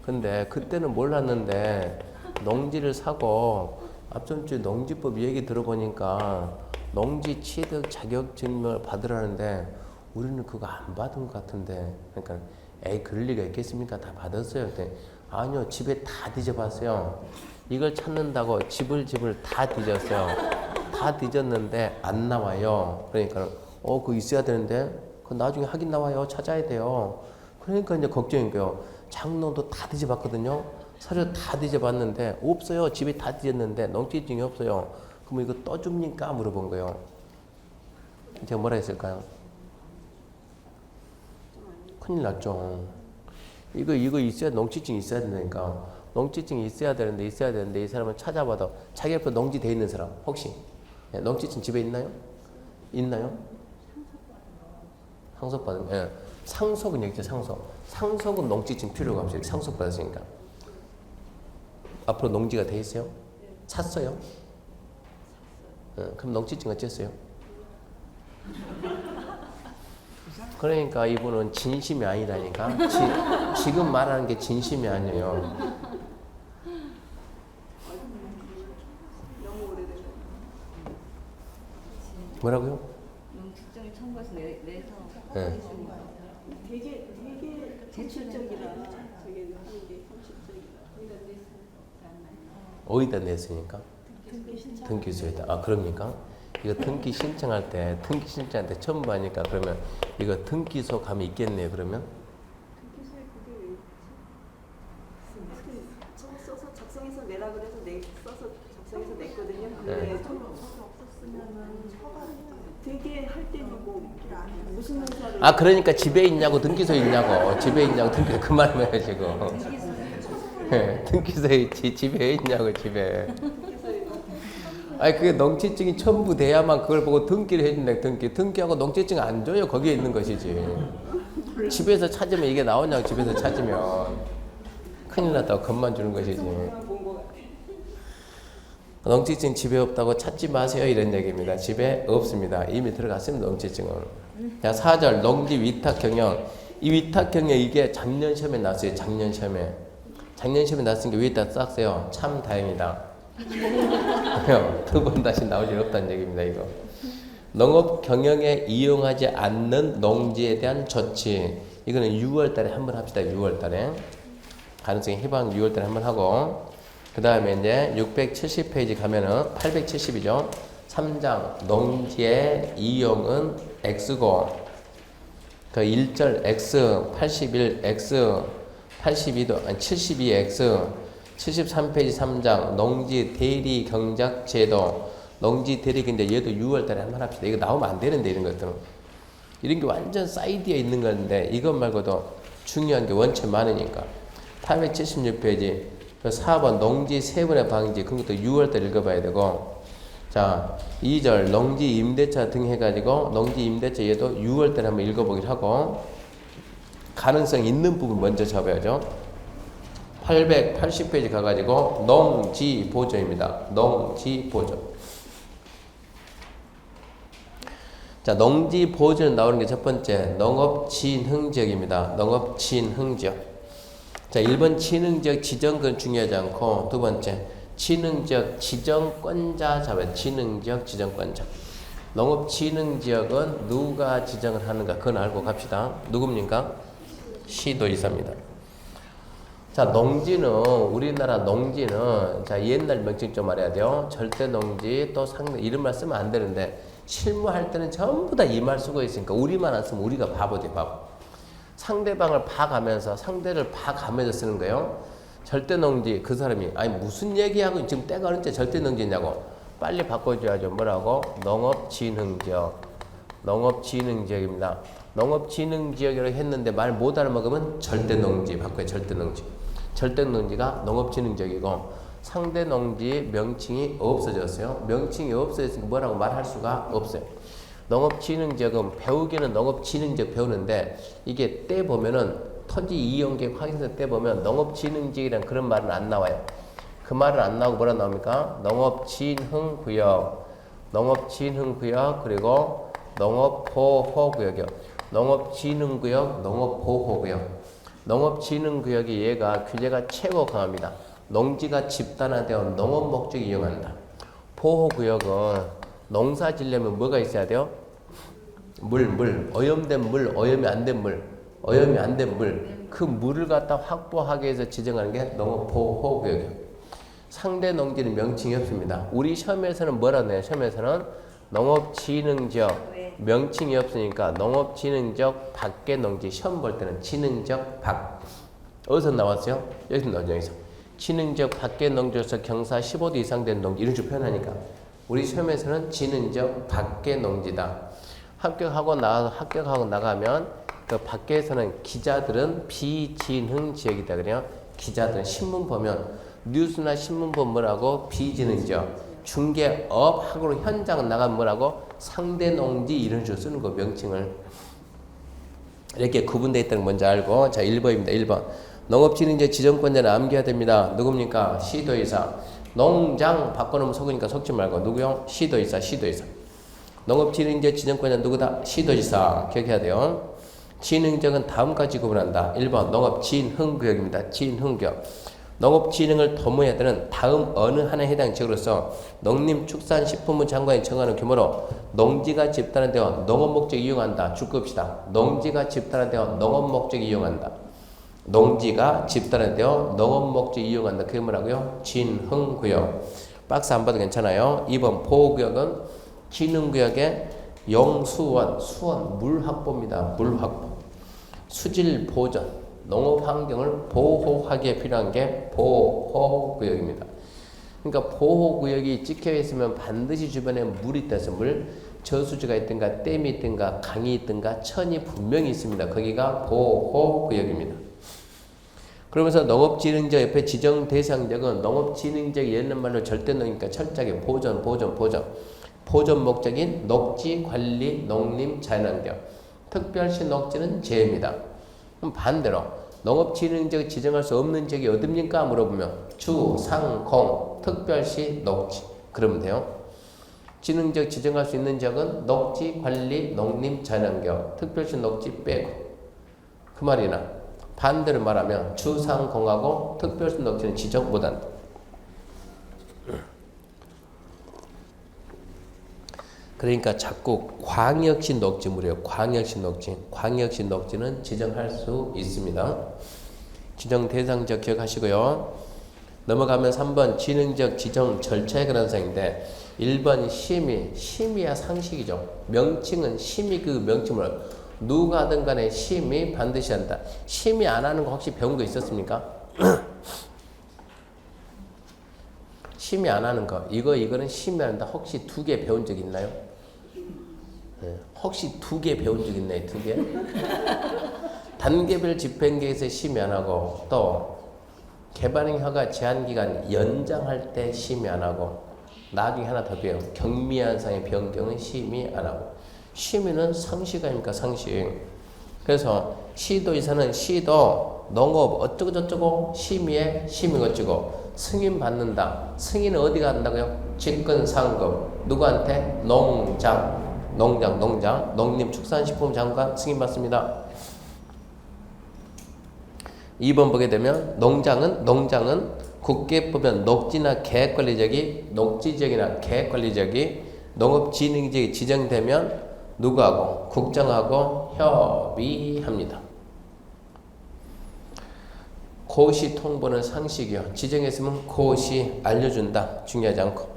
근데 그때는 몰랐는데 농지를 사고 앞전 주에 농지법 얘기 들어보니까 농지 취득 자격 증명을 받으라는데 우리는 그거 안 받은 것 같은데, 그러니까 에이 그럴 리가 있겠습니까? 다 받았어요. 아니요, 집에 다 뒤져봤어요. 이걸 찾는다고 집을 다 뒤졌어요. 다 뒤졌는데 안 나와요. 그러니까 그거 있어야 되는데 그 나중에 하긴 나와요. 찾아야 돼요. 그러니까 이제 걱정인 거예요. 장롱도 다 뒤져봤거든요. 서류 다 뒤져봤는데 없어요. 집에 다 뒤졌는데 농지증이 없어요. 그럼 이거 떠줍니까? 물어본 거예요. 제가 뭐라 했을까요? 큰일 났죠. 이거 있어야, 농지증이 있어야 된다니까. 농지증이 있어야 되는데 이 사람은 찾아봐도 자기 앞에 농지 돼 있는 사람 혹시 농지증 집에 있나요? 상속 받으면, 예. 상속은 여기 상속은 농지증 필요가 없어요. 상속 받았으니까. 앞으로 농지가 돼 있어요? 샀어요? 그럼 농지증 어쨌어요? 그러니까 이분은 진심이 아니라니까. 지금 말하는 게 진심이 아니에요. 뭐라고요? 농지증을 첨부해서 내서 네. 되게 제출적이라 저게 하는 게 형식적이라. 어디다 냈으니까? 등기소에다. 아, 그럽니까? 이거 등기 신청할 때 첨부하니까 그러면 이거 등기소 가면 있겠네요. 그러면 등기소에 그게 왜 있지? 써서 작성해서 내라 그래서 써서 작성해서 냈거든요. 근데 없었으면은 되게 할 때는 뭐 무슨 문서를 그러니까 집에 있냐고 등기소에 있냐고. 집에 있냐고 등기소 그 말이에요 지금. 등기소 있지. 집에 있냐고 집에. 아니 그게 농지증이 첨부 돼야만 그걸 보고 등기를 해준다. 등기하고 농지증 안 줘요. 거기에 있는 것이지. 집에서 찾으면 이게 나오냐고. 집에서 찾으면 큰일 났다고 겁만 주는 것이지. 농지증 집에 없다고 찾지 마세요. 이런 얘기입니다. 집에 없습니다. 이미 들어갔습니다. 농지증은. 자, 4절 농지 위탁 경영. 이 위탁 경영 이게 작년 시험에 나왔어요. 작년 시험에 나왔으니까 위에다 쌌어요. 참 다행이다. 두 번 다시 나올 일 없다는 얘기입니다. 이거 농업 경영에 이용하지 않는 농지에 대한 조치. 이거는 6월달에 한번 합시다. 6월달에 가능성이 희망 6월달에 한번 하고 그 다음에 이제 670페이지 가면은 870이죠. 3장 농지의 이용은 X고 그 1절 X, 81X, 82도 아니 72X 73페이지 3장 농지 대리 경작 제도. 농지 대리 경작 얘도 6월달에 한번 합시다. 이거 나오면 안 되는데 이런 것들은 이런 게 완전 사이드에 있는 건데 이것 말고도 중요한 게 원체 많으니까. 876페이지 4번 농지 세분의 방지. 그것도 6월달 읽어봐야 되고 자 2절 농지 임대차 등 해가지고 농지 임대차 얘도 6월달에 한번 읽어보기로 하고 가능성 있는 부분 먼저 잡아야죠. 880페이지 가가지고 농지보조입니다. 농지보조. 자, 농지보조는 나오는 게 첫 번째 농업진흥지역입니다. 농업진흥지역. 자, 1번 진흥지역 지정권 중요하지 않고 두 번째 진흥지역 지정권자 잡아요. 진흥지역 지정권자. 농업진흥지역은 누가 지정을 하는가 그건 알고 갑시다. 누굽니까? 시도지사입니다. 자, 농지는 우리나라 농지는 자 옛날 명칭 좀 알아야 돼요. 절대 농지 또 상대 이런 말 쓰면 안 되는데 실무할 때는 전부 다 이 말 쓰고 있으니까 우리만 안 쓰면 우리가 바보지 바보. 상대방을 봐가면서 상대를 봐가면서 쓰는 거예요. 절대 농지 그 사람이 아니 무슨 얘기하고 지금 때가 언제 절대 농지냐고 빨리 바꿔줘야죠. 뭐라고? 농업진흥지역. 농업진흥지역입니다. 농업진흥지역이라고 했는데 말 못 알아먹으면 절대농지 바꿔요. 절대농지. 절대농지가 농업진흥지역이고 상대 농지 명칭이 없어졌어요. 명칭이 없어졌으니까 뭐라고 말할 수가 없어요. 농업진흥지역은 배우기는 농업진흥지역 배우는데 이게 때 보면은 토지 이용계획 확인서 때 보면 농업진흥지역이란 그런 말은 안 나와요. 그 말은 안 나오고 뭐라 나옵니까? 농업진흥구역, 농업진흥구역 그리고 농업보호구역이요. 농업진흥구역, 농업보호구역. 농업진흥구역이 얘가 규제가 최고 강합니다. 농지가 집단화되어 농업 목적에 이용한다. 보호구역은 농사 지려면 뭐가 있어야 돼요? 물, 오염된 물, 오염이 안 된 물, 오염이 안 된 물. 그 물을 갖다 확보하기 위해서 지정하는 게 농업보호구역이에요. 상대 농지는 명칭이 없습니다. 우리 시험에서는 뭐라고 해요? 시험에서는 농업진흥지역 명칭이 없으니까 농업진흥지역 밖의 농지. 시험 볼 때는 진흥지역 밖. 어디서 나왔어요? 여기서 나오죠. 여기서. 진흥지역 밖의 농지로서 경사 15도 이상 된 농지 이런 식으로 표현하니까 우리 시험에서는 진흥지역 밖의 농지다. 합격하고 나가면 그 밖에서는 기자들은 비진흥지역이다 그래요. 기자들은 신문 보면 뉴스나 신문 보면 뭐라고? 비진흥지역. 중개업하고 현장 나가면 뭐라고? 상대 농지 이런 식으로 쓰는 거 명칭을 이렇게 구분되어 있다는 거 먼저 알고. 자 1번입니다. 1번 농업진흥지역 지정권자는 암기해야 됩니다. 누굽니까? 시도의사. 농장 바꿔놓으면 속으니까 속지 말고 누구요? 시도의사. 농업진흥지역 지정권자 누구다? 시도지사. 기억해야 돼요. 진흥지역은 다음까지 구분한다. 1번 농업진흥구역입니다. 진흥구역. 농업진흥을 도모해야 되는 다음 어느 하나에 해당 지역으로서 농림축산식품부 장관이 정하는 규모로 농지가 집단화되어 농업목적에 이용한다. 줄겁시다. 농지가 집단화되어 농업목적에 이용한다. 농지가 집단화되어 농업목적에 이용한다. 그게 뭐라고요? 진흥구역. 박스 안 봐도 괜찮아요. 2번 보호구역은 진흥구역의 영수원, 수원, 물확보입니다. 물확보. 수질보전. 농업 환경을 보호하기에 필요한 게 보호구역입니다. 그러니까 보호구역이 찍혀 있으면 반드시 주변에 물이 있다서 물, 저수지가 있든가 댐이 있든가 강이 있든가 천이 분명히 있습니다. 거기가 보호구역입니다. 그러면서 농업진흥적 옆에 지정 대상적은 농업진흥적 옛날말로 절대농이니까 철저하게 보존 목적인 녹지 관리 농림 자연환경. 특별시 녹지는 제입니다. 그럼 반대로 농업진흥적 지정할 수 없는 지역이 어딥니까? 물어보면 주, 상, 공, 특별시 녹지. 그러면 돼요. 진흥적 지정할 수 있는 지역은 녹지 관리 농림 자연환경. 특별시 녹지 빼고. 그 말이나 반대로 말하면 주상공하고 특별시 녹지는 지정 못한다. 그러니까 자꾸 광역시 녹지물이에요. 광역시 녹지는 지정할 수 있습니다. 지정 대상적 기억하시고요. 넘어가면 3번 지능적 지정 절차에 관한 사항인데 1번 심의야 상식이죠. 명칭은 심의 그 명칭을 누가 하든 간에 심의 반드시 한다. 심의 안 하는 거 혹시 배운 거 있었습니까? 심의 안 하는 거 이거는 심의한다. 혹시 2개 배운 적 있나요? 네. 혹시 2개 배운 적 있나요? 2개? 단계별 집행계획에서 심의 안 하고 또 개발행 허가 제한기간 연장할 때 심의 안 하고 나중에 하나 더 배워. 경미한 상의 변경은 심의 안 하고. 심의는 상식 아닙니까? 상식. 그래서 시도의사는 시도 농업 어쩌고 저쩌고 심의에 심의 어쩌고 승인 받는다. 승인은 어디가 한다고요? 직권상급. 누구한테? 농장. 농림축산식품장관 승인 받습니다. 2번 보게 되면 농장은 국계법엔 녹지나 계획관리적이 녹지지역이나 계획관리적이 농업진흥지역이 지정되면 누구하고? 국정하고 협의합니다. 고시 통보는 상식이요. 지정했으면 고시 알려준다. 중요하지 않고.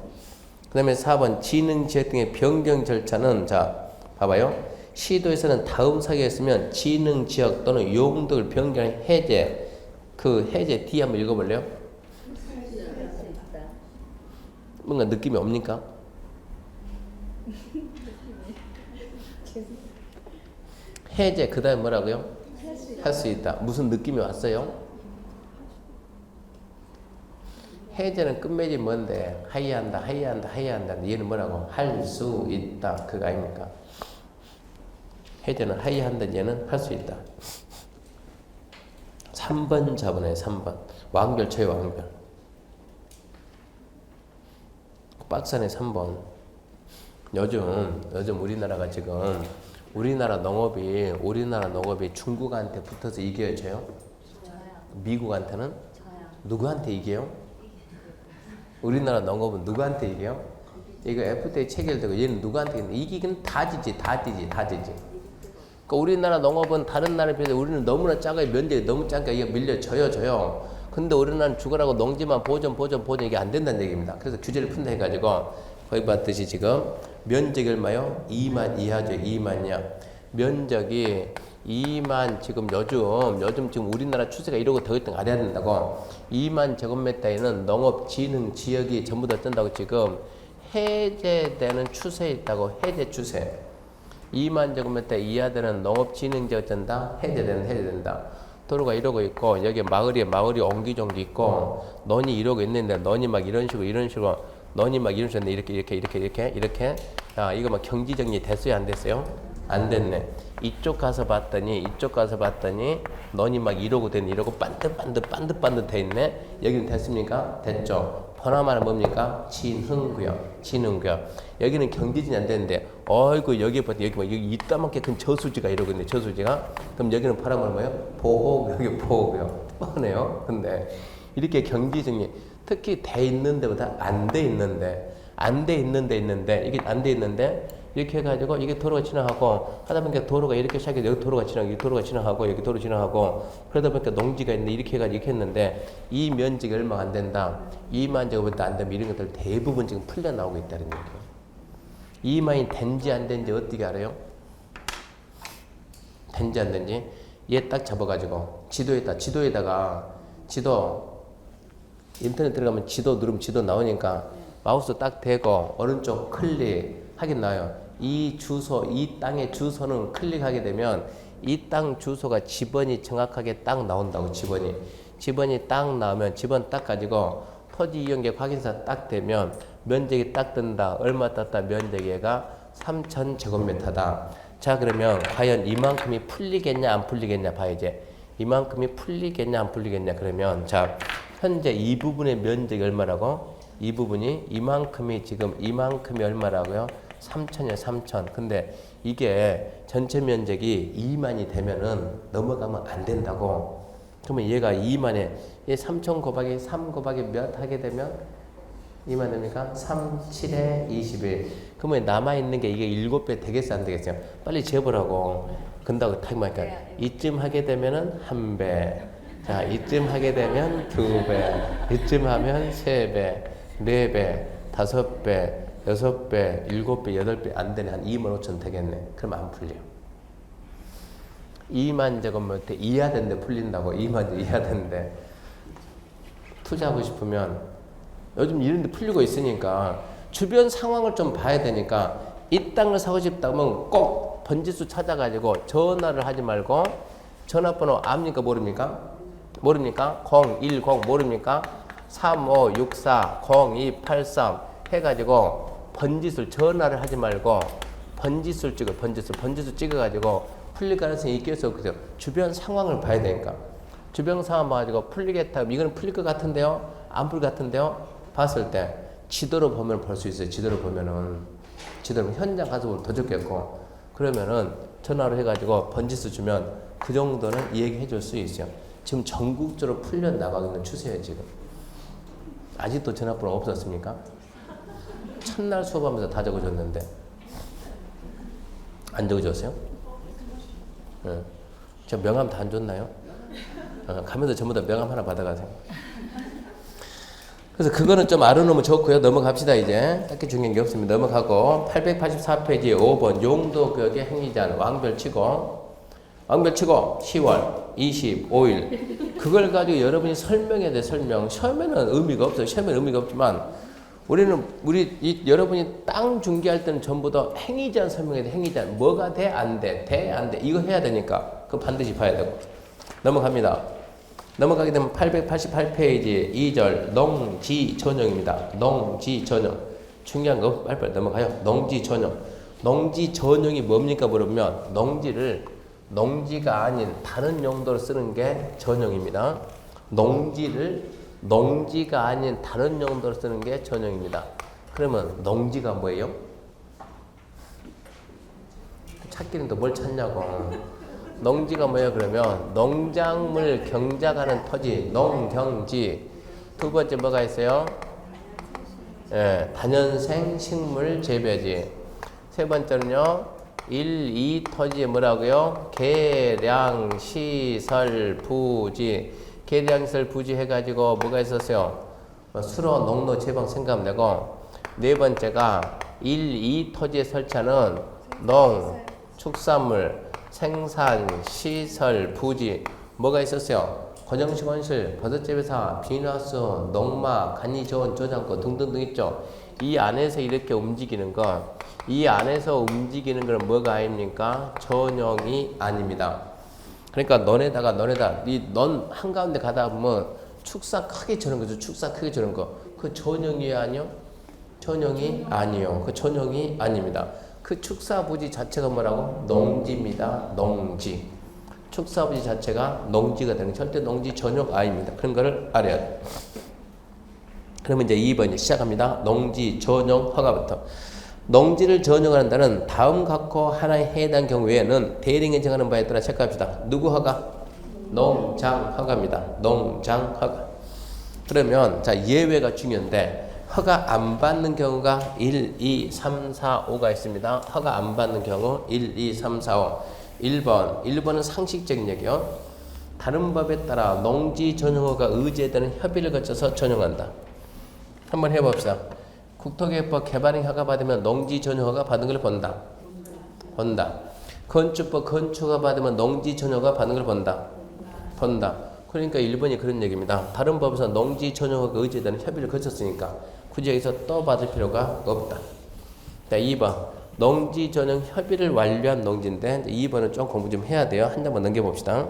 그 다음에 4번 진흥지역 등의 변경 절차는 자 봐봐요. 시도에서는 다음 사유가 있으면 진흥지역 또는 용도를 변경한 해제. 그 해제 D 한번 읽어볼래요? 뭔가 느낌이 옵니까? 해제 그 다음에 뭐라고요? 할 수 있다. 무슨 느낌이 왔어요? 해제는 끝맺이 뭔데? 하이한다. 얘는 뭐라고? 할 수 있다. 그거 아닙니까? 해제는 하이한다. 얘는 할 수 있다. 3번 잡으네. 3번. 완결 쳐요. 완결. 박스안에 3번. 요즘 우리나라가 지금 우리나라 농업이 중국한테 붙어서 이겨져요? 미국한테는? 누구한테 이겨요? 우리나라 농업은 누구한테 이겨요? 이거 FTA 체결되고 얘는 누구한테 이기는? 이기긴 다 지지. 그러니까 우리나라 농업은 다른 나라에 비해서 우리는 너무나 작아요. 면적이 너무 작으니까 이게 밀려져요. 근데 우리나라는 죽으라고 농지만 보존 이게 안 된다는 얘기입니다. 그래서 규제를 푼다 해가지고 거기 봤듯이 지금 면적이 얼마요? 2만 이하죠. 2만 이하. 면적이 2만 지금 요즘 지금 우리나라 추세가 이러고 더 있던 거 알아야 된다고. 2만 제곱미터에는 농업진흥 지역이 전부 다 뜬다고 지금 해제되는 추세에 있다고. 해제 추세. 2만 제곱미터 이하되는 농업진흥 지역 뜬다. 해제된다. 도로가 이러고 있고 여기 마을이 옹기종기 있고 논이 이러고 있는데 논이 막 이런 식으로 논이 막 이런 식으로 이렇게 이거 막 경지 정리 됐어요? 안 됐어요? 안 됐네. 이쪽 가서 봤더니 논이 막 이러고 반듯 돼 있네. 여기는 됐습니까? 됐죠. 퍼나마는 뭡니까? 진흥구역. 여기는 경지진이 안 되는데 어이구 여기 이따만큼 큰 저수지가 이러고 있네. 저수지가. 그럼 여기는 퍼나마는 뭐예요? 보호구역. 뻔해요. 근데 이렇게 경지진이 특히 돼 있는 데보다 안 돼 있는데 이게 안 돼 있는데 이렇게 해가지고 이게 도로가 지나가고 하다 보니까 도로가 이렇게 시작해서 여기 도로가 지나가고 여기 도로 지나가고 그러다 보니까 농지가 있는데 이렇게 해가지고 이렇게 했는데 이 면적이 얼마 안 된다. 2만 제곱미터 안 되면 이런 것들 대부분 지금 풀려 나오고 있다는 얘기예요. 2만이 된지 안 된지 어떻게 알아요? 된지 안 된지 얘 딱 잡아가지고 지도에다가 인터넷 들어가면 지도 누르면 지도 나오니까 마우스 딱 대고 오른쪽 클릭 하긴 나와요. 이 땅의 주소는 클릭하게 되면 이 땅 주소가 지번이 정확하게 딱 나온다고. 지번이 딱 나오면 지번 딱 가지고 토지 이용객 확인서 딱 되면 면적이 딱 뜬다. 얼마 땄다? 면적이가 3,000제곱미터다. 자, 그러면 과연 이만큼이 풀리겠냐 안 풀리겠냐 봐야지. 이만큼이 풀리겠냐 안 풀리겠냐. 그러면 자, 현재 이 부분의 면적이 얼마라고? 이 부분이 이만큼이 지금 이만큼이 얼마라고요? 3,000이에요. 3,000. 근데 이게 전체 면적이 2만이 되면은 넘어가면 안 된다고. 그러면 얘가 2만에 3,000 곱하기 3 곱하기 몇 하게 되면 2만 됩니까? 3, 7에 21. 그러면 남아있는 게 이게 7배 되겠어 안 되겠어요? 빨리 재보라고. 근다고 타임하니까 이쯤 하게 되면은 1배. 자, 이쯤 하게 되면 2배. 이쯤 하면 3배, 4배, 5배, 6배, 7배, 8배 안 되네. 한 2만 5천 되겠네. 그럼 안 풀려. 2만 제곱미터 이하 되는데 풀린다고. 2만 제곱 이하 되는데 투자하고 싶으면 요즘 이런 데 풀리고 있으니까 주변 상황을 좀 봐야 되니까 이 땅을 사고 싶다면 꼭 번지수 찾아가지고 전화를 하지 말고 전화번호 압니까 모릅니까? 모릅니까? 010 모릅니까? 3564 0283 해가지고 번지수를 전화를 하지 말고 번지수를 찍어 번지수 찍어가지고 풀릴 가능성이 있겠어. 그죠? 주변 상황을 봐야 되니까 주변 상황 봐가지고 풀리겠다. 이거는 풀릴 것 같은데요? 안 풀릴 것 같은데요? 봤을 때 지도로 보면 볼 수 있어요. 지도로 보면은 현장 가서 보면 더 좋겠고 그러면은 전화로 해가지고 번지수 주면 그 정도는 얘기해 줄 수 있어요. 지금 전국적으로 풀려 나가고 있는 추세예요. 지금 아직도 전화번호 없었습니까? 첫날 수업하면서 다 적어줬는데 안 적어줬어요? 네. 저 명함 다 안 줬나요? 가면서 전부 다 명함 하나 받아가세요. 그래서 그거는 좀 알아놓으면 좋고요. 넘어갑시다. 이제 딱히 중요한 게 없습니다. 넘어가고 884페이지 5번 용도구역의 행위자는 왕별치고 10월 25일 그걸 가지고 여러분이 설명해야 돼. 설명. 시험에는 의미가 없어요. 시험에는 의미가 없지만 여러분이 땅 중개할 때는 전부 다 행위자는 설명해야 돼. 행위자는 뭐가 돼? 안 돼? 돼? 안 돼? 이거 해야 되니까 그거 반드시 봐야 되고 넘어갑니다. 넘어가게 되면 888페이지 2절 농지 전용입니다. 농지 전용. 중요한 거 빨리빨리 넘어가요. 농지 전용. 농지 전용이 뭡니까 물으면 농지가 아닌 다른 용도로 쓰는 게 전용입니다. 농지가 아닌 다른 용도로 쓰는 게 전용입니다. 그러면 농지가 뭐예요? 찾기는 또 뭘 찾냐고. 농지가 뭐예요? 그러면 농작물 경작하는 토지, 농경지. 두 번째 뭐가 있어요? 예, 다년생 식물 재배지. 세 번째는요, 1, 2 토지 뭐라고요? 계량, 시설, 부지. 계량, 시설, 부지 해가지고 뭐가 있었어요? 수로, 농로, 제방 생각하면 되고. 네 번째가 1, 2 토지에 설치하는 농, 축산물, 생산, 시설, 부지 뭐가 있었어요? 고정식 원실, 버섯재배사, 비닐하우스, 농막, 간이저온, 저장고 등등등 있죠. 이 안에서 이렇게 움직이는 거, 이 안에서 움직이는 건 뭐가 아닙니까? 전용이 아닙니다. 그러니까 너네다가 이 넌 한가운데 가다 보면 축사 크게 저는 거죠. 축사 크게 저는 거. 그 전용이 아니요? 전용이 아니요. 그 전용이 아닙니다. 그 축사부지 자체가 뭐라고? 농지입니다. 농지. 축사부지 자체가 농지가 되는 절대 농지 전용 아닙니다. 그런 거를 알아야 돼요. 그러면 이제 2번 시작합니다. 농지 전용 허가부터. 농지를 전용한다는 다음 각호 하나에 해당 경우에는 대리인이 정하는 바에 따라 체크합시다. 누구 허가? 농장 허가입니다. 농장 허가. 그러면 자 예외가 중요한데 허가 안 받는 경우가 1, 2, 3, 4, 5가 있습니다. 허가 안 받는 경우 1, 2, 3, 4, 5. 1번은 상식적인 얘기요. 다른 법에 따라 농지 전용허가 의지에 대한 협의를 거쳐서 전용한다. 한번 해봅시다. 국토개혁법 개발행 허가 받으면 농지 전용허가 받은 걸 본다. 건축법 건축허가 받으면 농지 전용허가 받은 걸 본다. 그러니까 1번이 그런 얘기입니다. 다른 법에서 농지 전용허가 의지에 대한 협의를 거쳤으니까 굳이 여기서 또 받을 필요가 없다. 자, 2번. 농지 전용 협의를 완료한 농지인데 2번은 좀 공부 좀 해야 돼요. 한 장만 넘겨봅시다.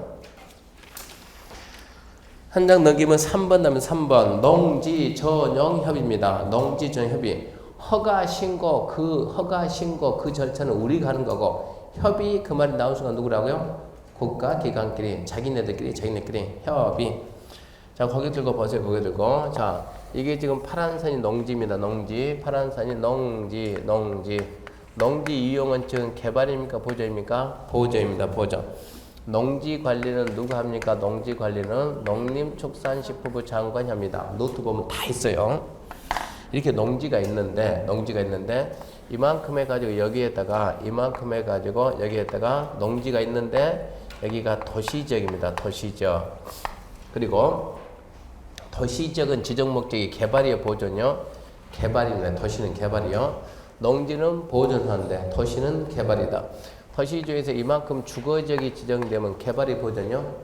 한 장 넘기면 3번 나면 3번 농지 전용 협의입니다. 농지 전용 협의. 허가 신고 그 절차는 우리가 하는 거고 협의 그 말이 나온 순간 누구라고요? 국가 기관끼리 자기네들끼리 협의. 자, 고개 들고 보세요. 고개 들고. 자, 이게 지금 파란 선이 농지입니다. 농지. 파란 선이 농지. 농지 이용은 지금 개발입니까? 보조입니까? 보조입니다. 보조. 농지 관리는 누가 합니까? 농지 관리는 농림축산식품부 장관이 합니다. 노트 보면 다 있어요. 이렇게 농지가 있는데 이만큼 해가지고 여기에다가 농지가 있는데 여기가 도시지역입니다. 도시지역. 그리고 도시지역은 지정 목적이 개발이요, 보존이요? 개발입니다. 도시는 개발이요. 농지는 보존하는데 도시는 개발이다. 도시지역에서 이만큼 주거지역이 지정되면 개발이 보존이요?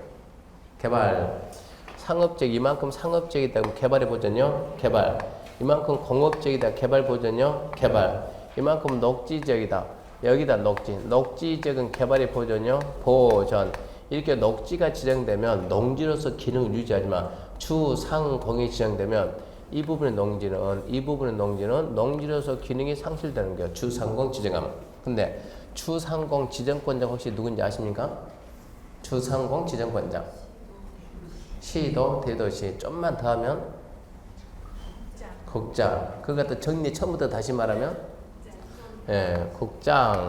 개발. 상업지역 이만큼 상업지역이다 그러면 개발이 보존이요? 개발. 이만큼 공업지역이다 개발 보존이요? 개발. 이만큼 녹지지역이다. 여기다 녹지지역은 개발이 보존이요? 보존. 이렇게 녹지가 지정되면 농지로서 기능을 유지하지만 주상공이 지정되면 이 부분의 농지는 농지로서 기능이 상실되는 거예요. 주상공 지정하면. 근데 주상공 지정권자 혹시 누군지 아십니까? 주상공 지정권자. 시도 대도시 좀만 더 하면 국장. 그거 갖다 정리 처음부터 다시 말하면 국장,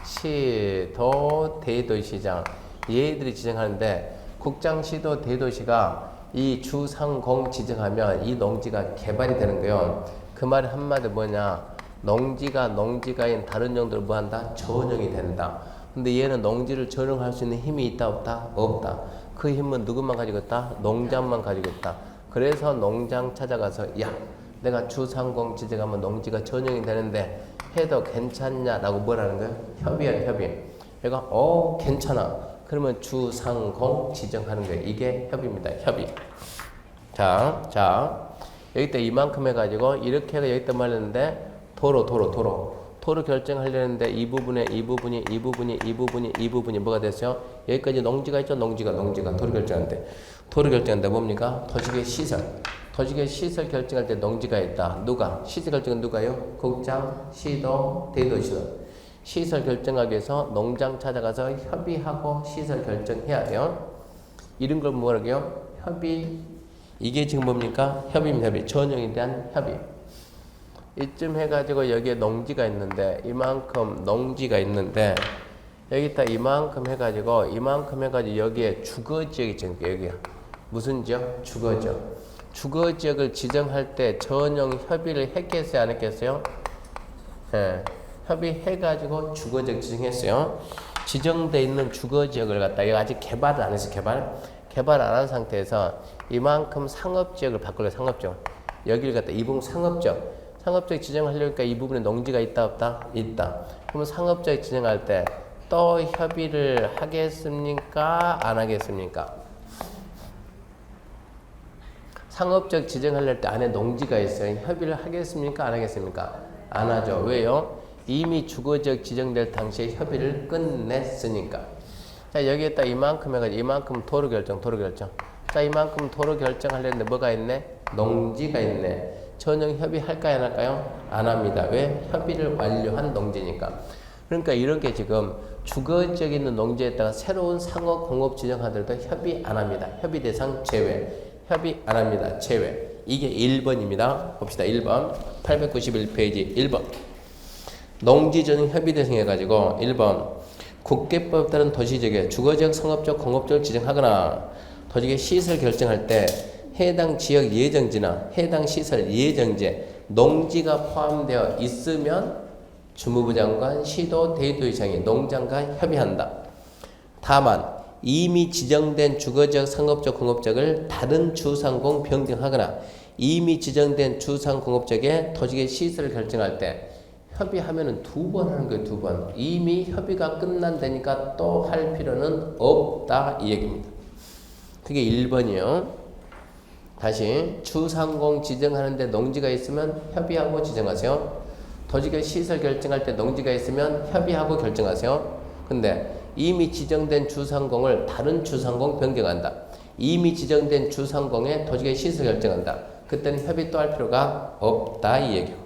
시도, 대도시장. 얘들이 지정하는데 국장, 시도, 대도시가 이 주상공 지정하면 이 농지가 개발이 되는 거예요. 그 말이 한마디 뭐냐? 농지가인 다른 용도로 뭐 한다? 전용이 된다. 근데 얘는 농지를 전용할 수 있는 힘이 있다 없다? 없다. 그 힘은 누구만 가지고 있다? 농장만 가지고 있다. 그래서 농장 찾아가서 야, 내가 주상공 지정하면 농지가 전용이 되는데 해도 괜찮냐라고 뭐라는 거예요? 협의. 얘가 괜찮아. 그러면 주상공 지정하는 거예요. 이게 협의입니다. 협의. 자 여기다 이만큼 해가지고 이렇게 해가 여기다 말렸는데 도로 결정하려는데 이 부분이 뭐가 됐어요? 여기까지 농지가 있죠. 농지가 도로 결정하는데 뭡니까? 도시계 시설 결정할 때 농지가 있다. 누가? 시설 결정은 누가요? 국장, 시도, 대도시도. 시설 결정하기 위해서 농장 찾아가서 협의하고 시설 결정해야 돼요. 이런 걸 뭐라고요? 협의. 이게 지금 뭡니까? 협의입니다. 협의. 전용에 대한 협의. 이쯤 해가지고 여기에 농지가 있는데 이만큼 농지가 있는데 여기다 이만큼 해가지고 여기에 주거지역이 있잖아요. 여기야. 무슨 지역? 주거지역. 주거지역을 지정할 때 전용 협의를 했겠어요? 안 했겠어요? 네. 협의해가지고 주거지역 지정했어요. 지정돼 있는 주거지역을 갖다 이거 아직 개발을 안 했어요. 개발 안 한 상태에서 이만큼 상업지역을 바꾸려. 상업지역. 여기를 갖다 이 부분 상업지역 지정하려니까 이 부분에 농지가 있다 없다? 있다. 그러면 상업지역 지정할 때 또 협의를 하겠습니까? 안 하겠습니까? 상업지역 지정할 때 안에 농지가 있어요. 협의를 하겠습니까? 안 하겠습니까? 안 하죠. 왜요? 이미 주거지역 지정될 당시에 협의를 끝냈으니까. 자, 여기에다 이만큼 해가지고 이만큼 도로 결정. 자, 이만큼 도로 결정하려는데 뭐가 있네? 농지가 있네. 전용 협의할까요? 안 할까요? 안 합니다. 왜? 협의를 완료한 농지니까. 그러니까 이런 게 지금 주거지역에 있는 농지에다가 새로운 상업, 공업 지정하더라도 협의 안 합니다. 협의 대상 제외. 협의 안 합니다. 제외. 이게 1번입니다. 봅시다. 1번. 891페이지 1번. 농지 전용 협의 대상 해가지고 1번. 국계법 따른 도시지역에 주거지역, 상업지역, 공업지역을 지정하거나 도시의 시설 결정할 때 해당 지역 예정지나 해당 시설 예정지에 농지가 포함되어 있으면 주무부 장관, 시도, 대도시장이 농장과 협의한다. 다만 이미 지정된 주거지역, 상업지역, 공업지역을 다른 주상공 변경하거나 이미 지정된 주상공업지역에 도시의 시설을 결정할 때 협의하면은 2번 하는 거예요. 2번. 이미 협의가 끝난다니까 또 할 필요는 없다 이 얘기입니다. 그게 1번이요. 다시 주상공 지정하는데 농지가 있으면 협의하고 지정하세요. 도시계 시설 결정할 때 농지가 있으면 협의하고 결정하세요. 근데 이미 지정된 주상공을 다른 주상공 변경한다. 이미 지정된 주상공의 토지의 시설 결정한다. 그때는 협의 또 할 필요가 없다 이 얘기고.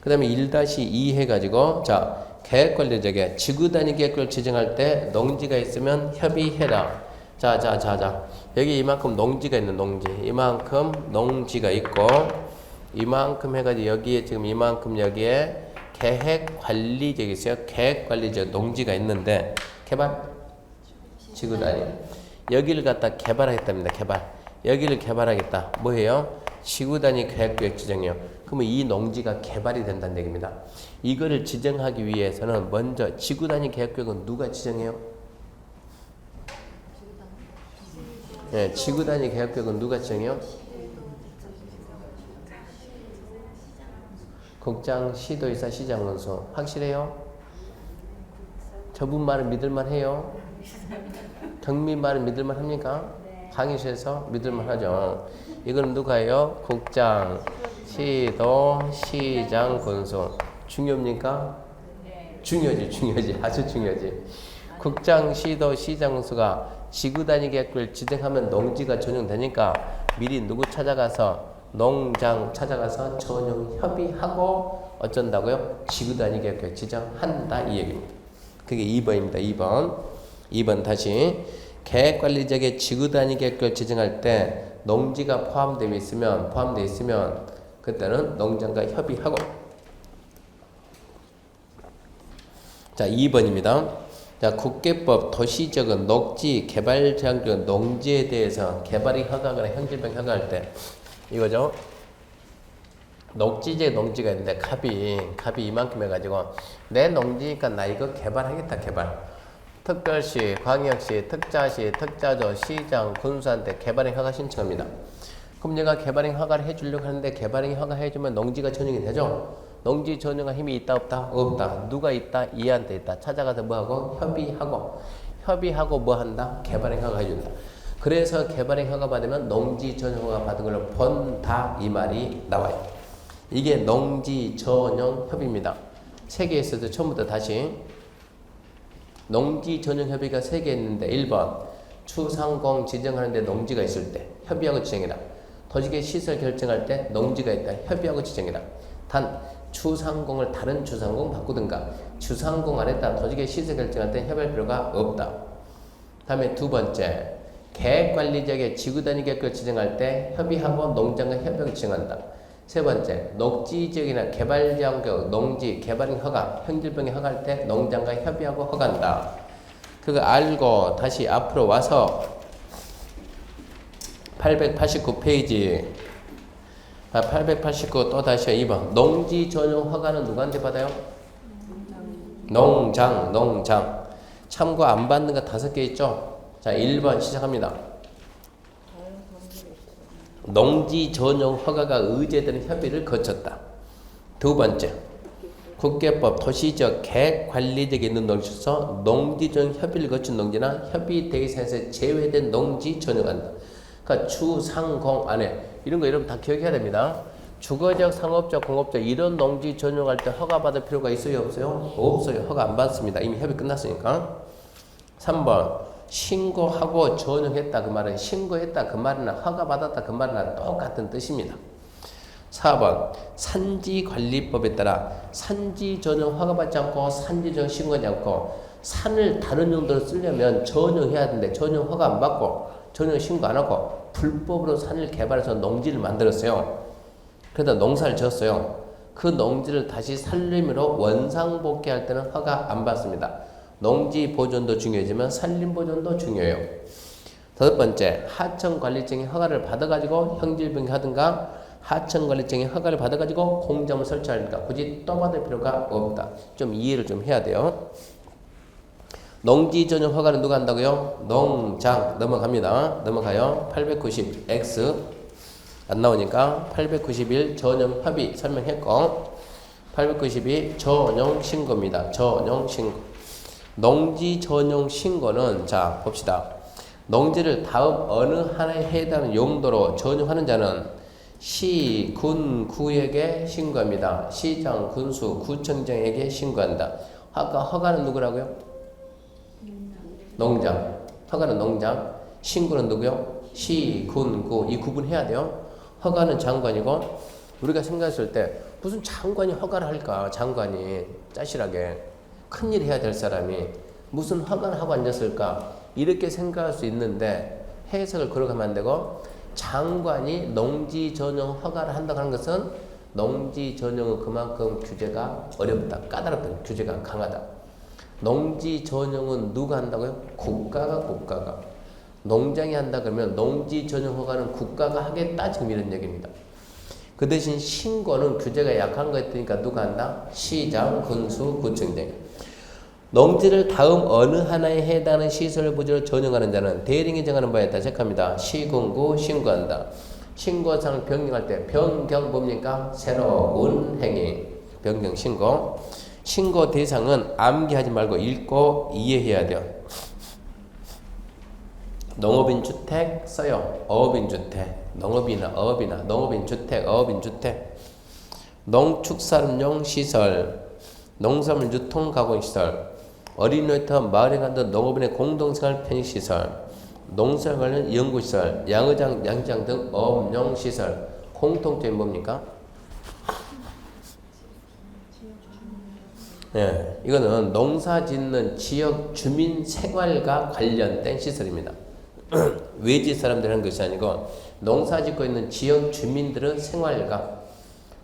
그 다음에 1-2 해가지고 자 계획관리적에 지구단위 계획을 지정할 때 농지가 있으면 협의해라. 자 여기 이만큼 농지가 있는 농지, 이만큼 농지가 있고 이만큼 해가지고 여기에 지금 이만큼 여기에 계획관리적이 있어요. 계획관리적 농지가 있는데 개발 지구단위 여기를 갖다 개발하겠답니다. 여기를 개발하겠다. 뭐예요? 지구단위 계획구역 지정이요. 그러면 이 농지가 개발이 된다는 얘기입니다. 이거를 지정하기 위해서는 먼저 지구단위 계획구역은 누가 지정해요? 네, 지구단위 계획구역은 누가 지정해요? 국장, 시도의사, 시장, 원수. 확실해요? 저분 말은 믿을만 해요? 경민 말은 믿을만 합니까? 강의실에서 믿을만 하죠. 이거는 누가 해요? 국장, 시도, 시장, 군수. 중요합니까? 중요하지. 아주 중요하지. 국장, 시도, 시장, 군수가 지구단위 계획을 지정하면 농지가 전용되니까 미리 누구 찾아가서 농장 찾아가서 전용 협의하고 어쩐다고요? 지구단위 계획을 지정한다 이 얘기입니다. 그게 2번입니다. 2번 다시 계획관리적의 지구단위 계획을 지정할 때 농지가 포함되어 있으면 그때는 농장과 협의하고. 자 2번입니다. 자 국계법 도시적은 녹지 개발 제한적 농지에 대해서 개발이 허가하거나 형질병 허가할 때 이거죠. 녹지제 농지가 있는데 갑이 이만큼 해가지고 내 농지니까 나 이거 개발하겠다 개발. 특별시, 광역시, 특자시, 특자조, 시장, 군수한테 개발행 허가 신청합니다. 그럼 얘가 개발행 허가를 해주려고 하는데 개발행 허가 해주면 농지가 전용이 되죠. 농지 전용할 힘이 있다 없다? 없다. 누가 있다? 이한테 있다. 찾아가서 뭐하고? 협의하고 뭐한다? 개발행 허가 해준다. 그래서 개발행 허가 받으면 농지 전용 허가 받은 걸로 본다 이 말이 나와요. 이게 농지 전용 협의입니다. 세계에서도 처음부터 다시 농지 전용 협의가 3개 있는데 1번 추상공 지정하는데 농지가 있을 때 협의하고 지정이다. 도시계 시설 결정할 때 농지가 있다. 협의하고 지정이다. 단 추상공을 다른 추상공 바꾸든가 추상공 안에다 도시계 시설 결정할 때 협의할 필요가 없다. 다음에 2번째 계획관리적의 지구단위 계획을 지정할 때 협의하고 농장과 협의하고 지정한다. 3번째 녹지지역이나 개발지역적 농지 개발행 허가 형질병에 허가할 때 농장과 협의하고 허가한다. 그거 알고 다시 앞으로 와서 889페이지 889 또 다시 2번 농지 전용 허가는 누구한테 받아요? 농장 참고 안 받는 거 5개 있죠? 자 1번 시작합니다. 농지 전용 허가가 의제되는 협의를 거쳤다. 2번째 국계법 도시적 계획관리적에 있는 농지에서 농지 전용 협의를 거친 농지나 협의 대상에서 제외된 농지 전용한다. 그러니까 추상공 안에 이런 거 여러분 다 기억해야 됩니다. 주거적, 상업적, 공업적 이런 농지 전용할 때 허가 받을 필요가 있어요? 없어요? 없어요. 허가 안 받습니다. 이미 협의 끝났으니까. 3번 신고하고 전용했다 그 말은 신고했다 그 말이나 허가받았다 그 말이나 똑같은 뜻입니다. 4번 산지관리법에 따라 산지 전용 허가받지 않고 산지 전용 신고하지 않고 산을 다른 용도로 쓰려면 전용해야 되는데 전용 허가 안 받고 전용 신고 안 하고 불법으로 산을 개발해서 농지를 만들었어요. 그러다 농사를 지었어요. 그 농지를 다시 산림으로 원상복귀할 때는 허가 안 받습니다. 농지 보존도 중요하지만 산림 보존도 중요해요. 5번째 하천관리청의 허가를 받아가지고 형질병 하든가 하천관리청의 허가를 받아가지고 공장을 설치하니까 굳이 또 받을 필요가 없다. 좀 이해를 좀 해야 돼요. 농지 전용 허가는 누가 한다고요? 농장 넘어갑니다. 넘어가요. 890X 안 나오니까 891 전용 협의 설명했고 892 전용 신고입니다. 전용 신고. 농지 전용 신고는 자 봅시다. 농지를 다음 어느 하나에 해당하는 용도로 전용하는 자는 시, 군, 구에게 신고합니다. 시장, 군수, 구청장에게 신고한다. 아까 허가는 누구라고요? 농장. 허가는 농장. 신구는 누구요? 시, 군, 구. 이 구분해야 돼요. 허가는 장관이고 우리가 생각했을 때 무슨 장관이 허가를 할까? 장관이 짜실하게 큰일 해야 될 사람이 무슨 허가를 하고 앉았을까? 이렇게 생각할 수 있는데 해석을 그렇게 하면 안 되고 장관이 농지 전용 허가를 한다고 하는 것은 농지 전용은 그만큼 규제가 어렵다. 까다롭다. 규제가 강하다. 농지 전용은 누가 한다고요? 국가가. 농장이 한다 그러면 농지 전용 허가는 국가가 하겠다. 지금 이런 얘기입니다. 그 대신 신고는 규제가 약한 거 했으니까 누가 한다? 시장, 군수, 구청 등. 농지를 다음 어느 하나에 해당하는 시설 부지로 전용하는 자는 대리인이 정하는 바에 따라 체크합니다. 시군구 신고한다. 신고상을 변경할 때 변경 뭡니까? 새로운 행위. 변경 신고. 신고 대상은 암기하지 말고 읽고 이해해야 돼요. 농업인 주택 써요. 어업인 주택. 농업이나 어업이나 농업인 주택, 어업인 주택. 농축산업용 시설. 농산물 유통 가공 시설. 어린 놀이터, 마을에 간다 농업인의 공동생활 편익시설, 농사 관련 연구시설, 양의장, 양장 등 어업용 시설. 공통점이 뭡니까? 네, 이거는 농사 짓는 지역 주민 생활과 관련된 시설입니다. 외지 사람들 하는 것이 아니고 농사 짓고 있는 지역 주민들의 생활과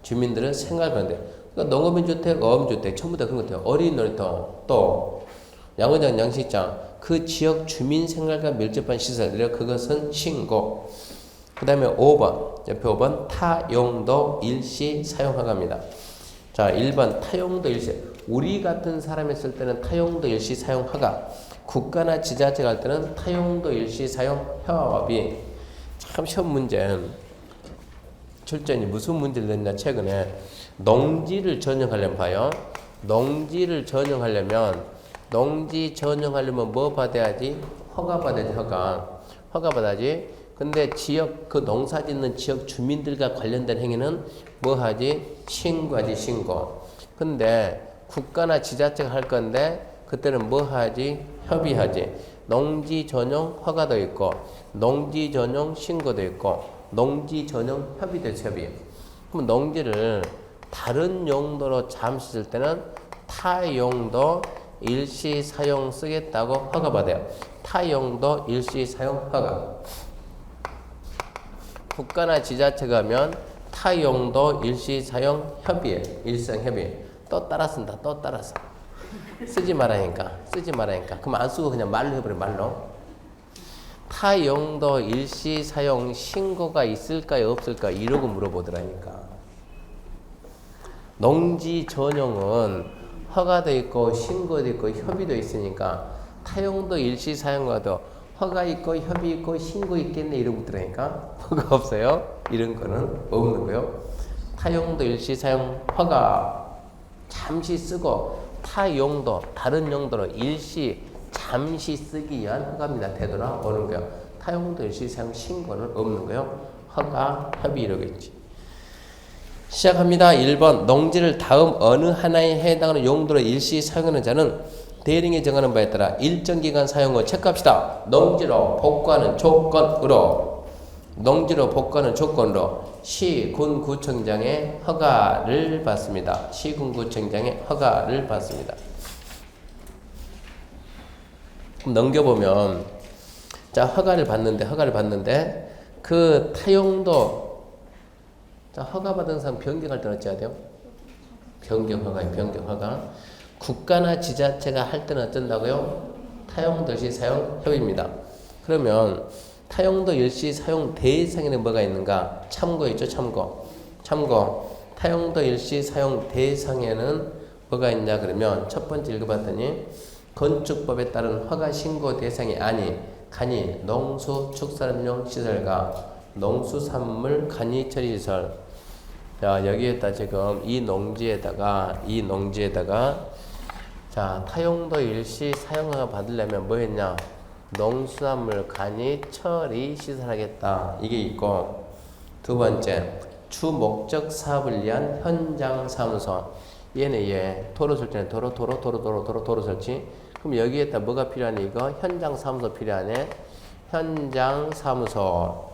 주민들의 생활 관련. 그러니까 농업인 주택, 어업인 주택 전부 다 그런 것 같아요. 어린 놀이터, 또 양의장, 양식장, 그 지역 주민 생활과 밀접한 시설이라 그것은 신고. 그 다음에 5번, 옆에 5번 타용도 일시 사용허가입니다. 자, 1번 타용도 일시. 우리 같은 사람이 쓸 때는 타용도 일시 사용허가. 국가나 지자체가 할 때는 타용도 일시 사용협의. 참 시험 문제 출전이 무슨 문제를 냈냐 최근에 농지를 전용하려면 봐요. 농지를 전용하려면 뭐 받아야지? 허가 받아야지, 허가 받아야지. 근데 지역, 그 농사 짓는 지역 주민들과 관련된 행위는 뭐 하지? 신고하지, 신고. 근데 국가나 지자체가 할 건데, 그때는 뭐 하지? 협의하지. 농지 전용 허가도 있고, 농지 전용 신고도 있고, 농지 전용 협의도 있어, 협의. 그럼 농지를 다른 용도로 잠시 쓸 때는 타용도 일시 사용 쓰겠다고 허가받아요. 타용도 일시 사용 허가. 국가나 지자체가 하면 타용도 일시 사용 협의에 일상 협의. 또 따라 쓴다. 또 따라서 쓰지 말라니까. 그럼 안 쓰고 그냥 말로 해버려. 말로. 타용도 일시 사용 신고가 있을까요 없을까 이러고 물어보더라니까. 농지 전용은 허가도 있고 신고도 있고 협의도 있으니까 타용도 일시 사용과도 허가 있고 협의 있고 신고 있겠네 이러고 있더라니까. 허가 없어요. 이런 거는 없는 거요. 타용도 일시 사용 허가 잠시 쓰고 타용도 다른 용도로 일시 잠시 쓰기 위한 허가입니다. 되돌아오는 거요. 타용도 일시 사용 신고는 없는 거요. 허가 협의 이러겠지. 시작합니다. 1번 농지를 다음 어느 하나에 해당하는 용도로 일시 사용하는 자는 대리인이 정하는 바에 따라 일정 기간 사용 후 체크합시다. 농지로 복구하는 조건으로 시, 군, 구청장의 허가를 받습니다. 시, 군, 구청장의 허가를 받습니다. 그럼 넘겨보면 자 허가를 받는데 그 타용도 자, 허가받은 사람 변경할 때는 어찌해야 돼요? 변경허가예요. 변경허가. 국가나 지자체가 할 때는 어쩐다고요? 타용도 일시 사용 협의입니다. 그러면 타용도 일시 사용 대상에는 뭐가 있는가? 참고 있죠. 참고. 타용도 일시 사용 대상에는 뭐가 있냐 그러면 첫 번째 읽어봤더니 건축법에 따른 허가 신고 대상이 간이 농수축산업용 시설과 농수산물 간이 처리시설. 자, 여기에다 지금 이 농지에다가 자, 타용도 일시 사용허가 받으려면 뭐 했냐? 농수산물 간이 처리 시설하겠다. 이게 있고, 두 번째, 주 목적 사업을 위한 현장 사무소. 얘는 도로 설치네. 도로 설치. 그럼 여기에다 뭐가 필요하니? 이거 현장 사무소 필요하네. 현장 사무소.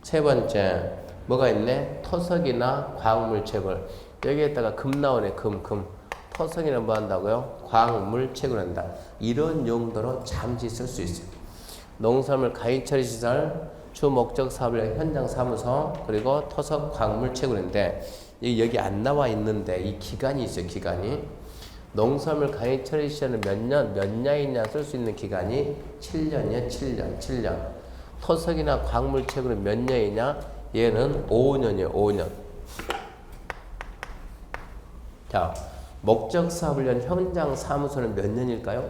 세 번째 뭐가 있네? 토석이나 광물체불. 여기에다가 금 나오네. 금. 토석이는 뭐 한다고요? 광물체불 한다. 이런 용도로 잠시 쓸 수 있어요. 농산물 가인처리 시설, 주 목적 사업의 현장 사무소, 그리고 토석 광물체불인데 여기 안 나와 있는데 이 기간이 있어요. 기간이. 농산물 가인처리 시설은 몇 년이냐 쓸 수 있는 기간이 7년이에요. 7년. 토석이나 광물체불은 몇 년이냐? 얘는 5년이에요. 5년. 자, 목적 사업을 위한 현장 사무소는 몇 년일까요?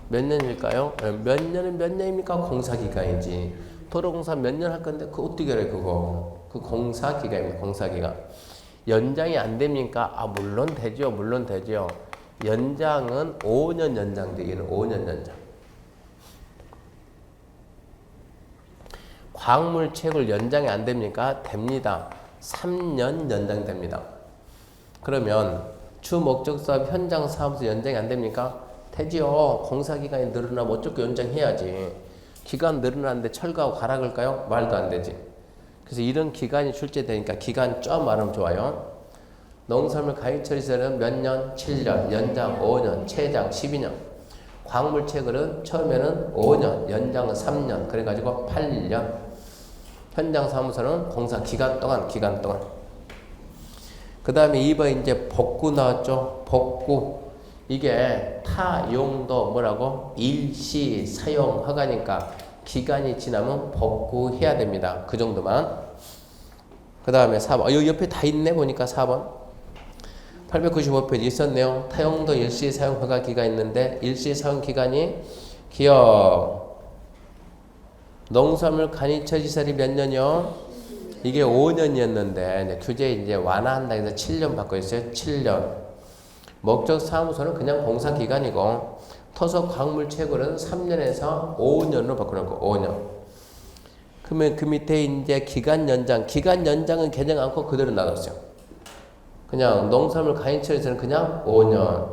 몇 년일까요? 몇 년은 몇 년입니까? 공사기간이지. 도로공사 몇 년 할 건데 그거 어떻게 알아요? 그거. 그 공사기간입니다. 공사기간. 연장이 안 됩니까? 아, 물론 되죠. 연장은 5년 연장돼. 얘는 5년 연장. 광물체불 연장이 안 됩니까? 됩니다. 3년 연장됩니다. 그러면 주 목적 사업 현장 사무소 연장이 안 됩니까? 되지요. 공사기간이 늘어나면 어쩌고 연장해야지. 기간 늘어나는데 철거하고 가라 그럴까요? 말도 안 되지. 그래서 이런 기간이 출제되니까 기간 좀 말하면 좋아요. 농산물 가인처리시설은 몇 년? 7년, 연장 5년, 최장 12년. 광물체불은 처음에는 5년, 연장은 3년, 그래가지고 8년. 현장 사무소는 공사 기간 동안. 그 다음에 2번 이제 복구 나왔죠. 복구. 이게 타 용도 뭐라고? 일시 사용 허가니까 기간이 지나면 복구해야 됩니다. 그 정도만. 그 다음에 4번. 여기 옆에 다 있네 보니까 4번. 895페이지 있었네요. 타용도 일시 사용 허가 기간 있는데 일시 사용 기간이 기업 농산물 간이처리시설이 몇 년이요? 이게 5년이었는데 규제 이제 완화한다 해서 7년 바꿔 있어요. 7년. 목적 사무소는 그냥 공사 기간이고 토속 광물체불은 3년에서 5년으로 바꿔놓고 5년. 그러면 그 밑에 이제 기간 연장은 개정 않고 그대로 놔뒀어요. 그냥 농산물 가인처리시설은 그냥 5년.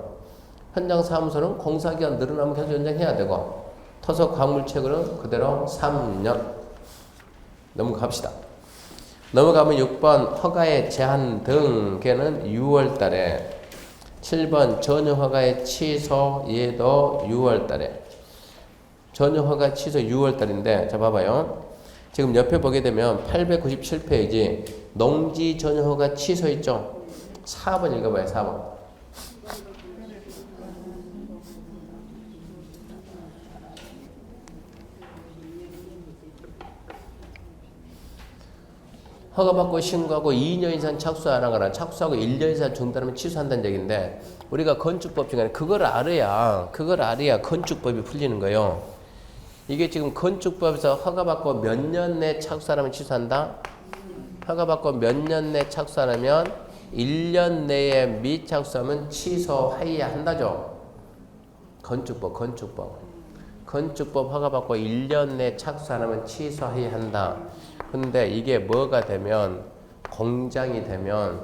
현장 사무소는 공사 기간 늘어나면 계속 연장해야 되고 토속 광물체불은 그대로 3년. 넘어갑시다. 넘어가면 6번 허가의 제한 등 걔는 6월 달에. 7번 전용허가의 취소 얘도 6월 달에. 전용허가 취소 6월 달인데 자 봐봐요. 지금 옆에 보게 되면 897페이지 농지 전용허가 취소 있죠. 4번 읽어봐요. 4번. 허가받고 신고하고 2년 이상 착수 안 하거나 착수하고 1년 이상 중단하면 취소한다는 얘기인데 우리가 건축법 중에 그걸 알아야 건축법이 풀리는 거예요. 이게 지금 건축법에서 허가받고 몇 년 내 착수하면 취소한다? 허가받고 몇 년 내 착수 안 하면 1년 내에 미착수하면 취소해야 한다죠. 건축법 허가받고 1년 내 착수 안 하면 취소해야 한다. 근데 이게 뭐가 되면 공장이 되면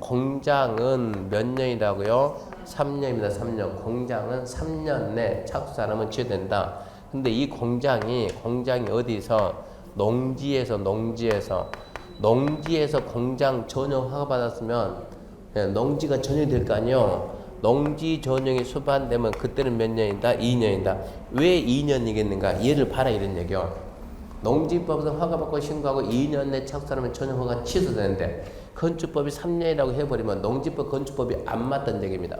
공장은 몇 년이라고요? 3년입니다. 3년. 공장은 3년 내 착수 안 하면 취소된다. 근데 이 공장이 어디서? 농지에서 공장 전용 허가 받았으면 농지가 전용이 될 거 아니에요. 농지 전용이 수반되면 그때는 몇 년이다? 2년이다. 왜 2년이겠는가? 얘를 봐라 이런 얘기요. 농지법에서 허가받고 신고하고 2년 내 착수하면 전용 허가 취소되는데 건축법이 3년이라고 해버리면 농지법 건축법이 안 맞다는 얘기입니다.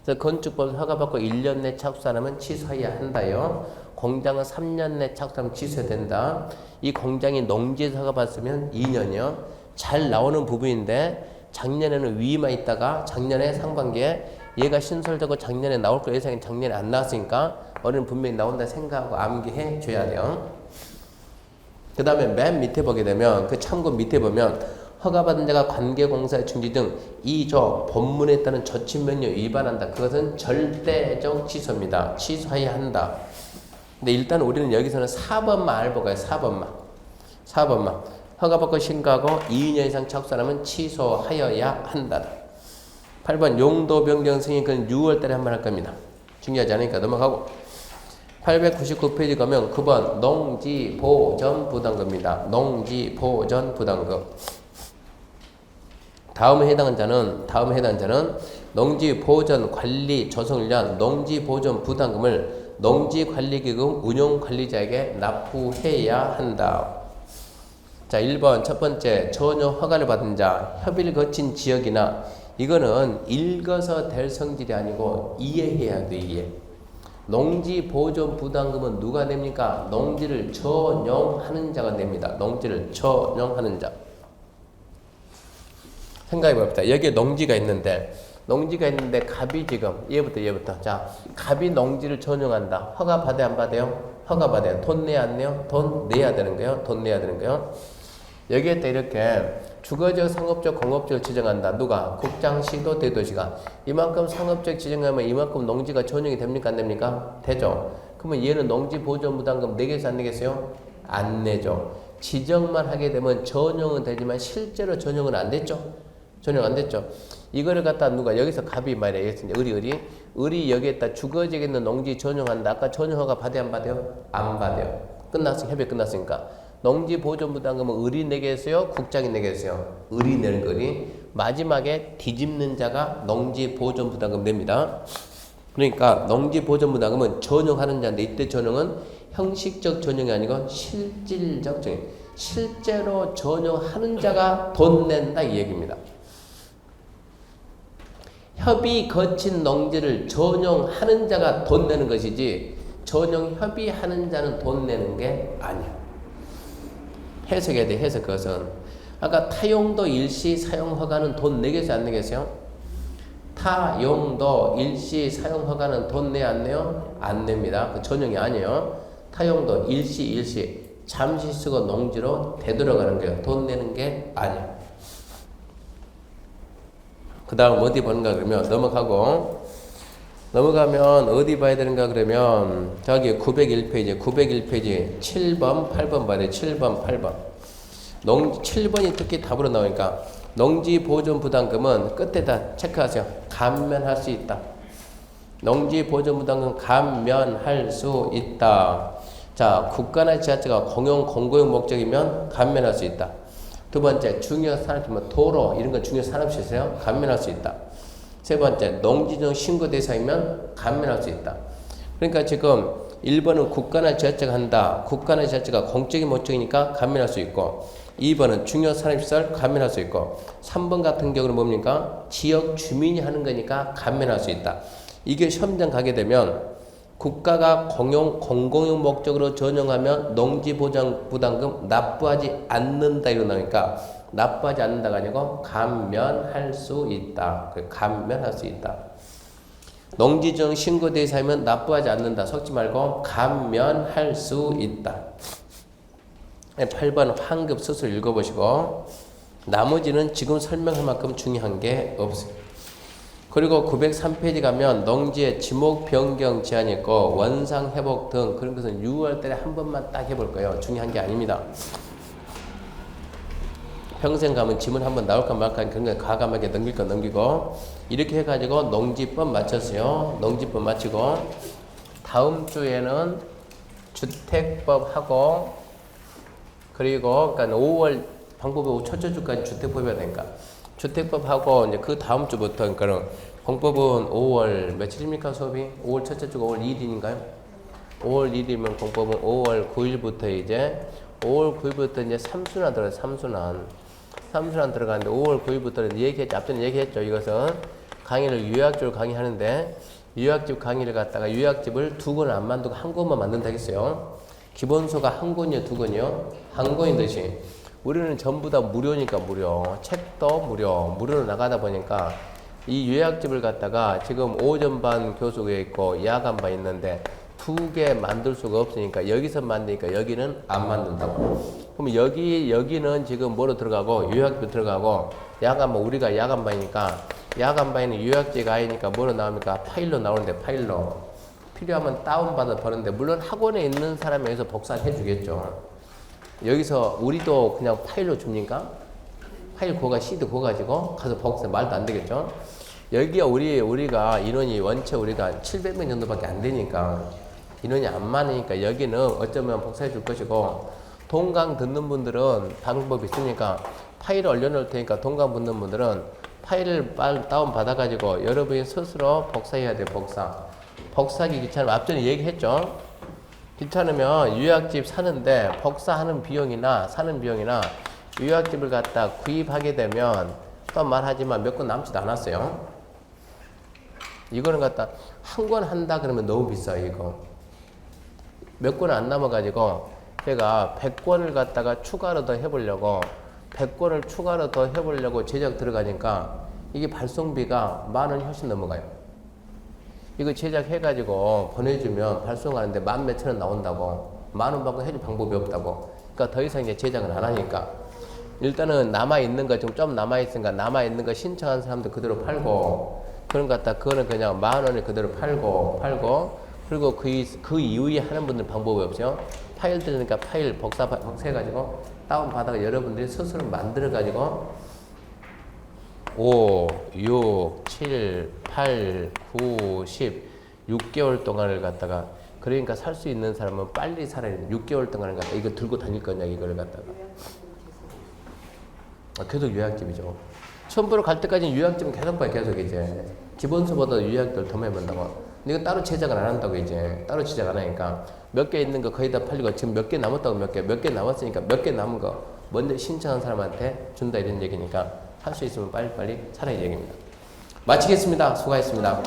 그래서 건축법에서 허가받고 1년 내 착수하면 취소해야 한다요. 공장은 3년 내 착수하면 취소해야 된다. 이 공장이 농지에서 허가받았으면 2년이요. 잘 나오는 부분인데 작년에는 위만 있다가 작년에 상반기에 얘가 신설되고 작년에 나올 거 예상이 작년에 안 나왔으니까 어른 분명히 나온다 생각하고 암기해 줘야 돼요. 그 다음에 맨 밑에 보게 되면 그 참고 밑에 보면 허가받은 자가 관계공사의 중지 등 2조 본문에 따른 조치명령 위반한다. 그것은 절대적 취소입니다. 취소해야 한다. 근데 일단 우리는 여기서는 4번만 알아볼까요? 4번만. 허가받고 신고하고 2년 이상 착수하면 취소하여야 한다. 8번 용도 변경 승인 그건 6월 달에 한 번 할 겁니다. 중요하지 않으니까 넘어가고. 899페이지 가면 9번 농지보전부담금입니다. 농지보전부담금. 다음에 해당한 자는 농지보전 관리 조성을 위한 농지보전 부담금을 농지관리기금 운용관리자에게 납부해야 한다. 자, 1번 첫 번째 전용 허가를 받은 자, 협의를 거친 지역이나 이거는 읽어서 될 성질이 아니고 이해해야 돼, 이해. 농지보전 부담금은 누가 냅니까? 농지를 전용하는 자가 냅니다. 농지를 전용하는 자. 생각해 봅시다. 여기에 농지가 있는데 갑이 지금 얘부터 자, 갑이 농지를 전용한다. 허가 받아야 안 받아요? 허가 받아요. 돈 내야 안 내요? 돈 내야 되는 거예요. 돈 내야 되는 거예요. 여기에다 이렇게 주거적, 상업적, 공업적을 지정한다. 누가? 국장, 시도, 대도시가. 이만큼 상업적 지정하면 이만큼 농지가 전용이 됩니까? 안 됩니까? 되죠. 그러면 얘는 농지보전부담금 내겠어요? 안 내겠어요? 안 내죠. 지정만 하게 되면 전용은 되지만 실제로 전용은 안 됐죠. 전용 안 됐죠. 이거를 갖다 누가 여기서 갑이 말이야. 을이 여기에다 주거지에 있는 농지 전용한다. 아까 전용허가 받아야 안 받아요? 안 받아요. 끝났어. 협의 끝났으니까. 농지보전부담금은 을이 내겠어요? 국장이 내겠어요? 을이 내는 거니. 마지막에 뒤집는 자가 농지보전부담금 냅니다. 그러니까 농지보전부담금은 전용하는 자인데 이때 전용은 형식적 전용이 아니고 실질적 전용. 실제로 전용하는 자가 돈 낸다 이 얘기입니다. 협의 거친 농지를 전용하는 자가 돈 내는 것이지 전용 협의하는 자는 돈 내는 게 아니야. 해석해야 돼. 해석. 그것은 아까 타용도 일시 사용 허가는 돈 내겠어요? 안 내겠어요? 타용도 일시 사용 허가는 돈 내야 안 내요? 안 냅니다. 그 전용이 아니에요. 타용도 일시 잠시 쓰고 농지로 되돌아가는 거예요. 돈 내는 게 아니야. 그 다음 어디 보는가 그러면 넘어가면 어디 봐야 되는가 그러면 저기 901페이지 7번 8번 봐야 돼. 7번 8번 7번이 특히 답으로 나오니까 농지보전부담금은 끝에다 체크하세요. 감면할 수 있다. 농지보전부담금 감면할 수 있다. 자, 국가나 지자체가 공공 목적이면 감면할 수 있다. 두 번째, 중요산업시설이면 도로 이런 건 중요산업시설이에요. 감면할 수 있다. 세 번째, 농지정 신고 대상이면 감면할 수 있다. 그러니까 지금 1번은 국가나 지자체가 한다. 국가나 지자체가 공적인 목적이니까 감면할 수 있고 2번은 중요산업시설 감면할 수 있고 3번 같은 경우는 뭡니까? 지역 주민이 하는 거니까 감면할 수 있다. 이게 시험장 가게 되면 국가가 공공용 목적으로 전용하면 농지보전부담금 납부하지 않는다 이러 나오니까 납부하지 않는다가 아니고 감면할 수 있다. 감면할 수 있다. 농지정 신고 대상이면 납부하지 않는다. 섞지 말고 감면할 수 있다. 8번 환급 수술 읽어보시고 나머지는 지금 설명할 만큼 중요한 게 없어요. 그리고 903페이지 가면 농지의 지목 변경 제한이 있고 원상 회복 등 그런 것은 6월 달에 한 번만 딱 해볼 거예요. 중요한 게 아닙니다. 평생 가면 지문 한 번 나올까 말까 그런 거 과감하게 넘길 거 넘기고 이렇게 해가지고 농지법 마쳤어요. 농지법 마치고 다음 주에는 주택법 하고 그리고 그러니까 5월 방법이 첫째 주까지 주택법 해야 되니까 주택법 하고 이제 그 다음 주부터 그러니까 공법은 5월 며칠입니까 수업이? 5월 첫째 주가 5월 2일인가요? 5월 1일이면 공법은 5월 9일부터 이제 5월 9일부터 이제 삼순환 들어가요. 삼순환 들어가는데 5월 9일부터는 얘기했죠. 앞전에 얘기했죠. 이것은 강의를 요약집으로 강의하는데 요약집 강의를 갖다가 요약집을 두 권을 안 만들고 한 권만 만든다 했어요. 기본소가 한 권이요, 두 권이요? 한 권인 듯이. 우리는 전부 다 무료니까 무료. 책도 무료로 나가다 보니까 이 요약집을 갖다가 지금 오전반 교수가 있고 야간반 있는데 두 개 만들 수가 없으니까 여기서 만드니까 여기는 안 만든다고. 그럼 여기는 지금 뭐로 들어가고 요약집 들어가고 야간반 우리가 야간반이니까 야간반에는 요약집 아니니까 뭐로 나옵니까? 파일로 나오는데 파일로. 필요하면 다운받아 보는데 물론 학원에 있는 사람이 여기서 복사해 주겠죠. 여기서 우리도 그냥 파일로 줍니까? 파일 CD 고가지고 가서 복사 말도 안 되겠죠. 여기가 우리가 인원이 원체 우리가 700명 정도밖에 안 되니까 인원이 안 많으니까 여기는 어쩌면 복사해 줄 것이고, 동강 듣는 분들은 방법이 있으니까 파일을 올려놓을 테니까 동강 듣는 분들은 파일을 다운 받아가지고 여러분이 스스로 복사해야 돼요. 복사하기 귀찮으면 앞전에 얘기했죠. 귀찮으면 요약집 사는데 복사하는 비용이나 사는 비용이나 요약집을 갖다 구입하게 되면 또 말하지만 몇 권 남지도 않았어요. 이거는 갖다 한 권 한다 그러면 너무 비싸요. 이거 몇 권 안 남아가지고 제가 100권을 갖다가 추가로 더 해보려고 100권을 추가로 더 해보려고 제작 들어가니까 이게 발송비가 10,000원 훨씬 넘어가요. 이거 제작해가지고 보내주면 발송하는데 10,000몇천 원 나온다고, 10,000원 받고 해줄 방법이 없다고. 그러니까 더 이상 이제 제작을 안 하니까 일단은 남아있는 거 좀 남아있으니까 남아있는 거 신청한 사람들 그대로 팔고, 그런 것 같다. 그거는 그냥 10,000원에 그대로 팔고 그리고 그 이후에 하는 분들 방법이 없어요. 파일 들으니까 파일 복사해가지고 다운받아가 여러분들이 스스로 만들어가지고 5, 6, 7, 8, 9, 10 6개월 동안을 갖다가, 그러니까 살 수 있는 사람은 빨리 살아야 돼. 6개월 동안을 갖다가 이거 들고 다닐 거냐 이걸 갖다가. 계속 요약집이죠. 처음 보러 갈 때까지는 요약집은 계속 봐요. 계속 이제 기본서보다 요약들 더 많이 본다고. 근데 이거 따로 제작을 안 한다고. 이제 따로 제작 안 하니까 몇 개 있는 거 거의 다 팔리고, 지금 몇 개 남았다고. 몇 개 남았으니까 몇 개 남은 거 먼저 신청한 사람한테 준다 이런 얘기니까 할 수 있으면 빨리빨리 사라 이 얘기입니다. 마치겠습니다. 수고하셨습니다.